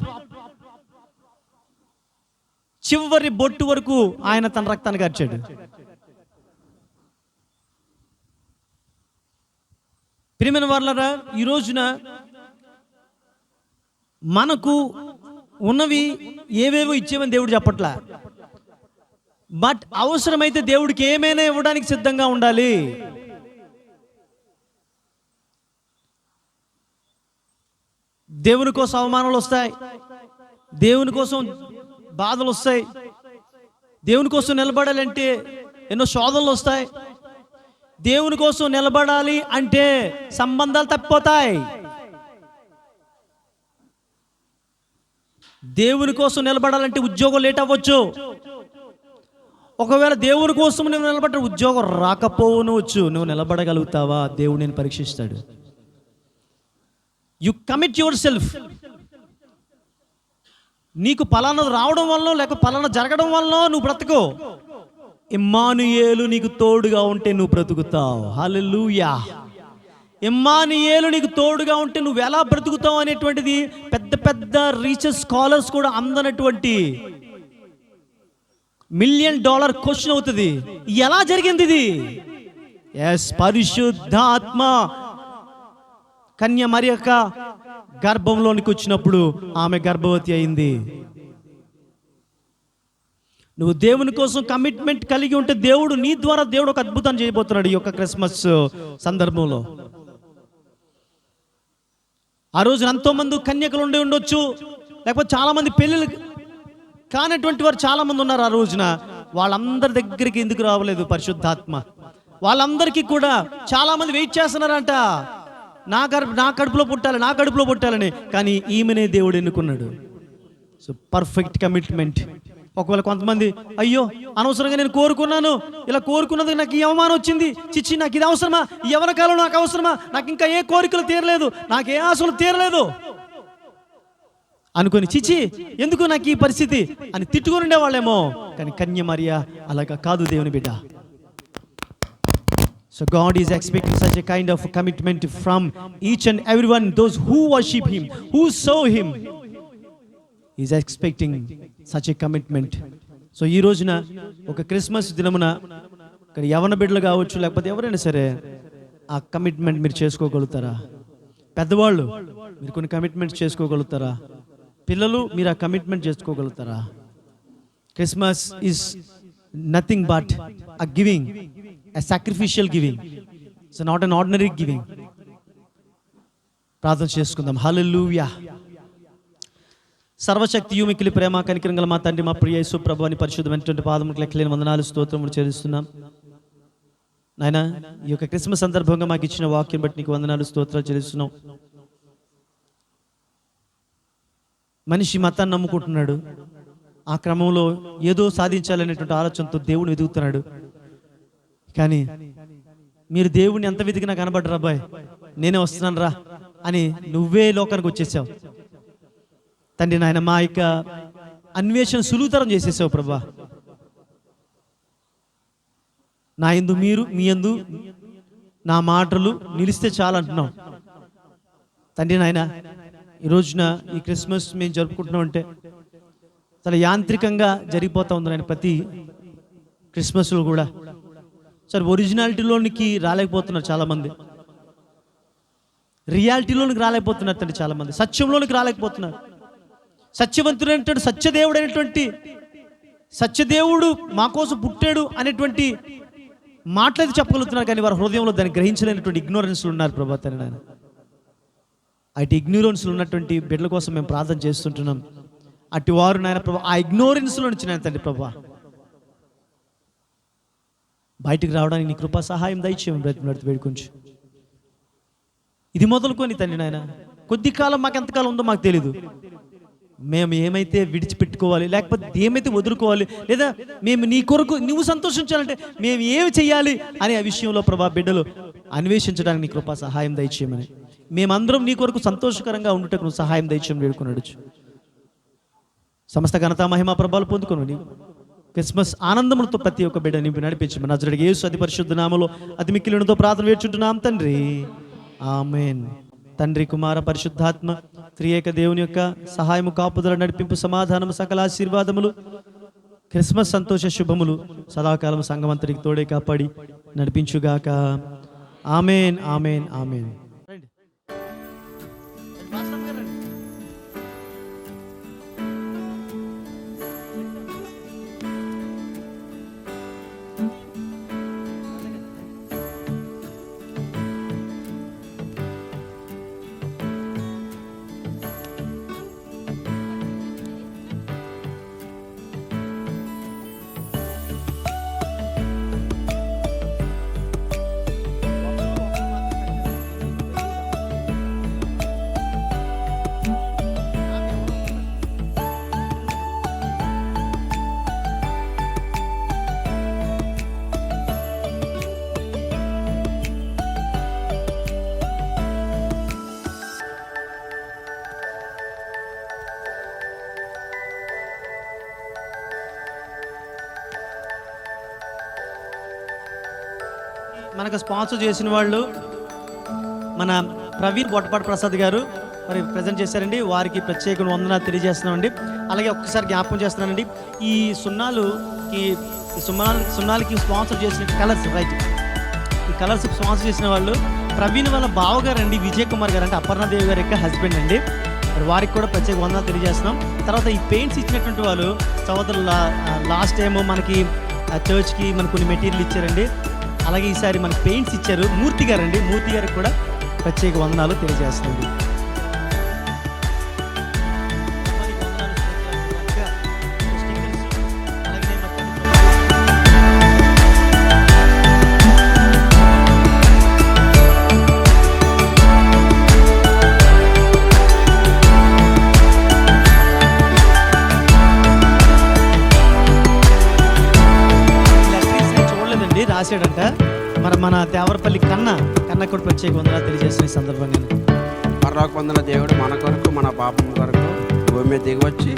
చివరి బొట్టు వరకు ఆయన తన రక్తాన్ని కార్చాడు. ప్రియమైన వారలారా, ఈ రోజున మనకు ఉన్నవి ఏవేవో ఇచ్చేవని దేవుడు చెప్పట్లా. బట్ అవసరమైతే దేవుడికి ఏమైనా ఇవ్వడానికి సిద్ధంగా ఉండాలి. దేవుని కోసం అవమానాలు వస్తాయి, దేవుని కోసం బాధలు వస్తాయి, దేవుని కోసం నిలబడాలంటే ఎన్నో శోధనలు వస్తాయి. దేవుని కోసం నిలబడాలి అంటే సంబంధాలు తప్పిపోతాయి. దేవుని కోసం నిలబడాలంటే ఉద్యోగం లేట్ అవ్వచ్చు. ఒకవేళ దేవుని కోసం నువ్వు నిలబడ్డ ఉద్యోగం రాకపోవనవచ్చు. నువ్వు నిలబడగలుగుతావా? దేవుడు నేను పరీక్షిస్తాడు. You commit yourself. నీకు పలానా రావడం వల్ల లేక పలానా జరగడం వల్ల నువ్వు బ్రతుకో. ఇమ్మానుయేలు నీకు తోడుగా ఉంటే నువ్వు బ్రతుకుతావు. హల్లెలూయా. ఇమ్మానుయేలు నీకు తోడుగా ఉంటే నువ్వు ఎలా బ్రతుకుతావు అనేటువంటిది పెద్ద పెద్ద రీసెర్చ్ స్కాలర్స్ కూడా అందనటువంటి $1 మిలియన్ క్వశ్చన్ అవుతుంది. ఎలా జరిగింది ఇది? ఎస్, పరిశుద్ధాత్మ కన్య మరియక్క గర్భంలోనికి వచ్చినప్పుడు ఆమె గర్భవతి అయింది. నువ్వు దేవుని కోసం కమిట్మెంట్ కలిగి ఉంటే దేవుడు నీ ద్వారా దేవుడు ఒక అద్భుతాన్ని చేయబోతున్నాడు ఈ యొక్క క్రిస్మస్ సందర్భంలో. ఆ రోజు ఎంతో మంది కన్యకలు ఉండి ఉండొచ్చు, లేకపోతే చాలా మంది పెళ్ళిళ్ళు కానటువంటి వారు చాలా మంది ఉన్నారు. ఆ రోజున వాళ్ళందరి దగ్గరికి ఎందుకు రావలేదు పరిశుద్ధాత్మ? వాళ్ళందరికీ కూడా చాలా మంది వెయిట్ చేస్తున్నారంట, నా కడుపులో పుట్టాలని. కానీ ఈమెనే దేవుడు ఎన్నుకున్నాడు. So perfect commitment. ఒకవేళ కొంతమంది అయ్యో అనవసరంగా నేను కోరుకున్నాను, ఇలా కోరుకున్నది నాకు ఈ అవమానం వచ్చింది, చిచ్చి నాకు ఇది అవసరమా, ఈ యవ్వన కాలం నాకు అవసరమా, నాకు ఇంకా ఏ కోరికలు తీరలేదు, నాకు ఏ ఆశలు తీరలేదు అనుకొని చిచ్చి ఎందుకు నాకు ఈ పరిస్థితి అని తిట్టుకుని ఉండేవాళ్ళేమో. కానీ కన్య మరియ అలాగా కాదు, దేవుని బిడ్డ. So God is expecting such a kind of commitment from each and everyone, those who worship Him, who serve Him. He is expecting such a commitment. So ఈ రోజున ఒక క్రిస్మస్ దినమున ఇక్కడ యవన బిడ్డలు కావచ్చు, లేకపోతే ఎవరైనా సరే ఆ కమిట్మెంట్ మీరు చేసుకోగలుగుతారా? పెద్దవాళ్ళు మీరు కొన్ని కమిట్మెంట్స్ చేసుకోగలుగుతారా? పిల్లలు మీరు ఆ కమిట్మెంట్ చేసుకోగలుగుతారా? Christmas is nothing but a giving, a sacrificial giving. It's not an ordinary giving. ప్రార్థన చేసుకుందాం. హల్లెలూయా. సర్వశక్తియు మిక్కిలి ప్రేమ కనికరం గల మా తండ్రి, మా ప్రియ యేసు ప్రభువు అని పరిశుద్ధమైనటువంటి పాదములకు లెక్కలేని వందనాలు స్తోత్రములు చెల్లిస్తున్నాం నాయనా. ఈ యొక్క క్రిస్మస్ సందర్భంగా మాకు ఇచ్చిన వాక్యం బట్టి నీకు వందనాలు స్తోత్రాలు చెల్లిస్తున్నాం. మనిషి మతాన్ని నమ్ముకుంటున్నాడు, ఆ క్రమంలో ఏదో సాధించాలనేటువంటి ఆలోచనతో దేవుని వెతుకుతున్నాడు. కానీ మీరు దేవుణ్ణి ఎంత వెతికినా కనబడ్డరు. అబ్బాయి నేనే వస్తున్నాను రా అని నువ్వే లోకానికి వచ్చేసావు తండ్రి. నాయన మా యొక్క అన్వేషణ సులువుతరం చేసేసావు ప్రభా. నా యందు మీరు, మీ యందు నా మాటలు నిలిస్తే చాలు అంటున్నాం తండ్రి. నాయన ఈ రోజున ఈ క్రిస్మస్ మేము జరుపుకుంటున్నాం అంటే చాలా యాంత్రికంగా జరిగిపోతూ ఉంది నాయన. ప్రతి క్రిస్మస్లో కూడా సరే ఒరిజినాలిటీలోనికి రాలేకపోతున్నారు చాలామంది, రియాలిటీలోనికి రాలేకపోతున్నారు తండ్రి. చాలామంది సత్యంలోనికి రాలేకపోతున్నారు. సత్యవంతుడైనటువంటి సత్యదేవుడైనటువంటి సత్యదేవుడు మా కోసం పుట్టాడు అనేటువంటి మాటలైతే చెప్పగలుగుతున్నారు, కానీ వారి హృదయంలో దాన్ని గ్రహించలేనటువంటి ఇగ్నోరెన్స్లు ఉన్నారు ప్రభా తండ్రి. నాయన అటు ఇగ్నోరెన్స్లు ఉన్నటువంటి బిడ్డల కోసం మేము ప్రార్థన చేస్తుంటున్నాం. అటు వారు నాయన ప్రభా ఆ ఇగ్నోరెన్స్లో నుంచి నాయన తండ్రి ప్రభా బయటికి రావడానికి నీ కృపా సహాయం దయచేయమని బ్రతిమలాడుతూ వేడుకొంచు. ఇది మొదలుకొని తండ్రి నాయన కొద్ది కాలం మాకు ఎంతకాలం ఉందో మాకు తెలీదు. మేము ఏమైతే విడిచిపెట్టుకోవాలి, లేకపోతే ఏమైతే వదులుకోవాలి, లేదా మేము నీ కొరకు నువ్వు సంతోషించాలంటే మేము ఏమి చెయ్యాలి అనే ఆ విషయంలో ప్రభా బిడ్డలు అన్వేషించడానికి నీ కృపా సహాయం దయచేయమని, మేమందరం నీ కొరకు సంతోషకరంగా ఉండుటకు నువ్వు సహాయం దయచేయమని వేడుకున్నాడు. సమస్త ఘనత మహిమ ప్రభావాలు పొందుకొని క్రిస్మస్ ఆనందములతో ప్రతి ఒక్క బిడ్డ నింపి నడిపించమని నజరేయుడు యేసు అతి పరిశుద్ధ నామములో అతి మిక్కిలినతో ప్రార్థన వేడుచుంటున్నాం తండ్రి. ఆమేన్. తండ్రి కుమార పరిశుద్ధాత్మ త్రియేక దేవుని యొక్క సహాయము, కాపుదల, నడిపింపు, సమాధానము, సకల ఆశీర్వాదములు, క్రిస్మస్ సంతోష శుభములు సదాకాలం సంఘమంతరికి తోడే కాపాడి నడిపించుగాక. ఆమేన్, ఆమేన్, ఆమేన్. మనకు స్పాన్సర్ చేసిన వాళ్ళు మన ప్రవీణ్ బొట్టపాటి ప్రసాద్ గారు మరి ప్రజెంట్ చేశారండి. వారికి ప్రత్యేక వందనాలు తెలియజేస్తున్నామండి. అలాగే ఒక్కసారి జ్ఞాపకం చేస్తున్నానండి, ఈ సున్నాలకి స్పాన్సర్ చేసిన కలర్స్, రైట్, ఈ కలర్స్ స్పాన్సర్ చేసిన వాళ్ళు ప్రవీణ్ వాళ్ళ బావగారు అండి, విజయ్ కుమార్ గారు, అంటే అపర్ణాదేవి గారి యొక్క హస్బెండ్ అండి. మరి వారికి కూడా ప్రత్యేక వందనాలు తెలియజేస్తున్నాం. తర్వాత ఈ పెయింట్స్ ఇచ్చినటువంటి వాళ్ళు సోదరులు లాస్ట్ టైం మనకి చర్చ్కి మనకు కొన్ని మెటీరియల్ ఇచ్చారండి. అలాగే ఈసారి మనకి పెయింట్స్ ఇచ్చారు మూర్తి గారు అండి. మూర్తి గారికి కూడా ప్రత్యేక వందనాలు తెలియజేస్తుంది. రాశాడంట మరి మన దేవరపల్లి కన్నా కూడా ప్రత్యేక వందనాలు తెలియజేసిన ఈ సందర్భంగా పరలోక పొందిన దేవుడు మన కొరకు, మన పాపం కొరకు భూమి మీద దిగివచ్చి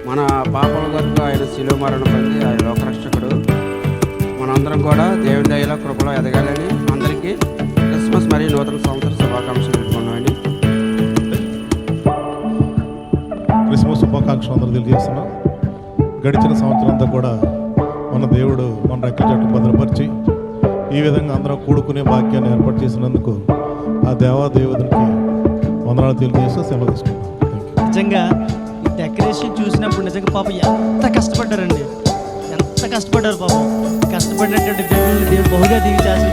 మన పాపల కొరకు ఆయన శిలువ మరణం పొంది ఆయన లోకరక్షకుడు. మనందరం కూడా దేవుని దయలో కృపలో ఎదగాలని అందరికీ క్రిస్మస్ మరియు నూతన సంవత్సర శుభాకాంక్షలు పెట్టుకున్నామండి. క్రిస్మస్ శుభాకాంక్షలు అందరూ తెలియజేస్తున్నాం. గడిచిన సంవత్సరం అంతా కూడా మన దేవుడు మన రెక్కల చెట్టు భద్రపరిచి ఈ విధంగా అందరం కూడుకునే భాగ్యాన్ని ఏర్పాటు చేసినందుకు ఆ దేవాదేవునికి వందనాలు తెలియజేస్తూ సెలవు తీసుకుంటాం. నిజంగా ఈ డెకరేషన్ చూసినప్పుడు నిజంగా పాపం ఎంత కష్టపడ్డారండి, ఎంత కష్టపడ్డారు పాపం. కష్టపడినటువంటి దేవుడు బహుగా దీవించాల్సి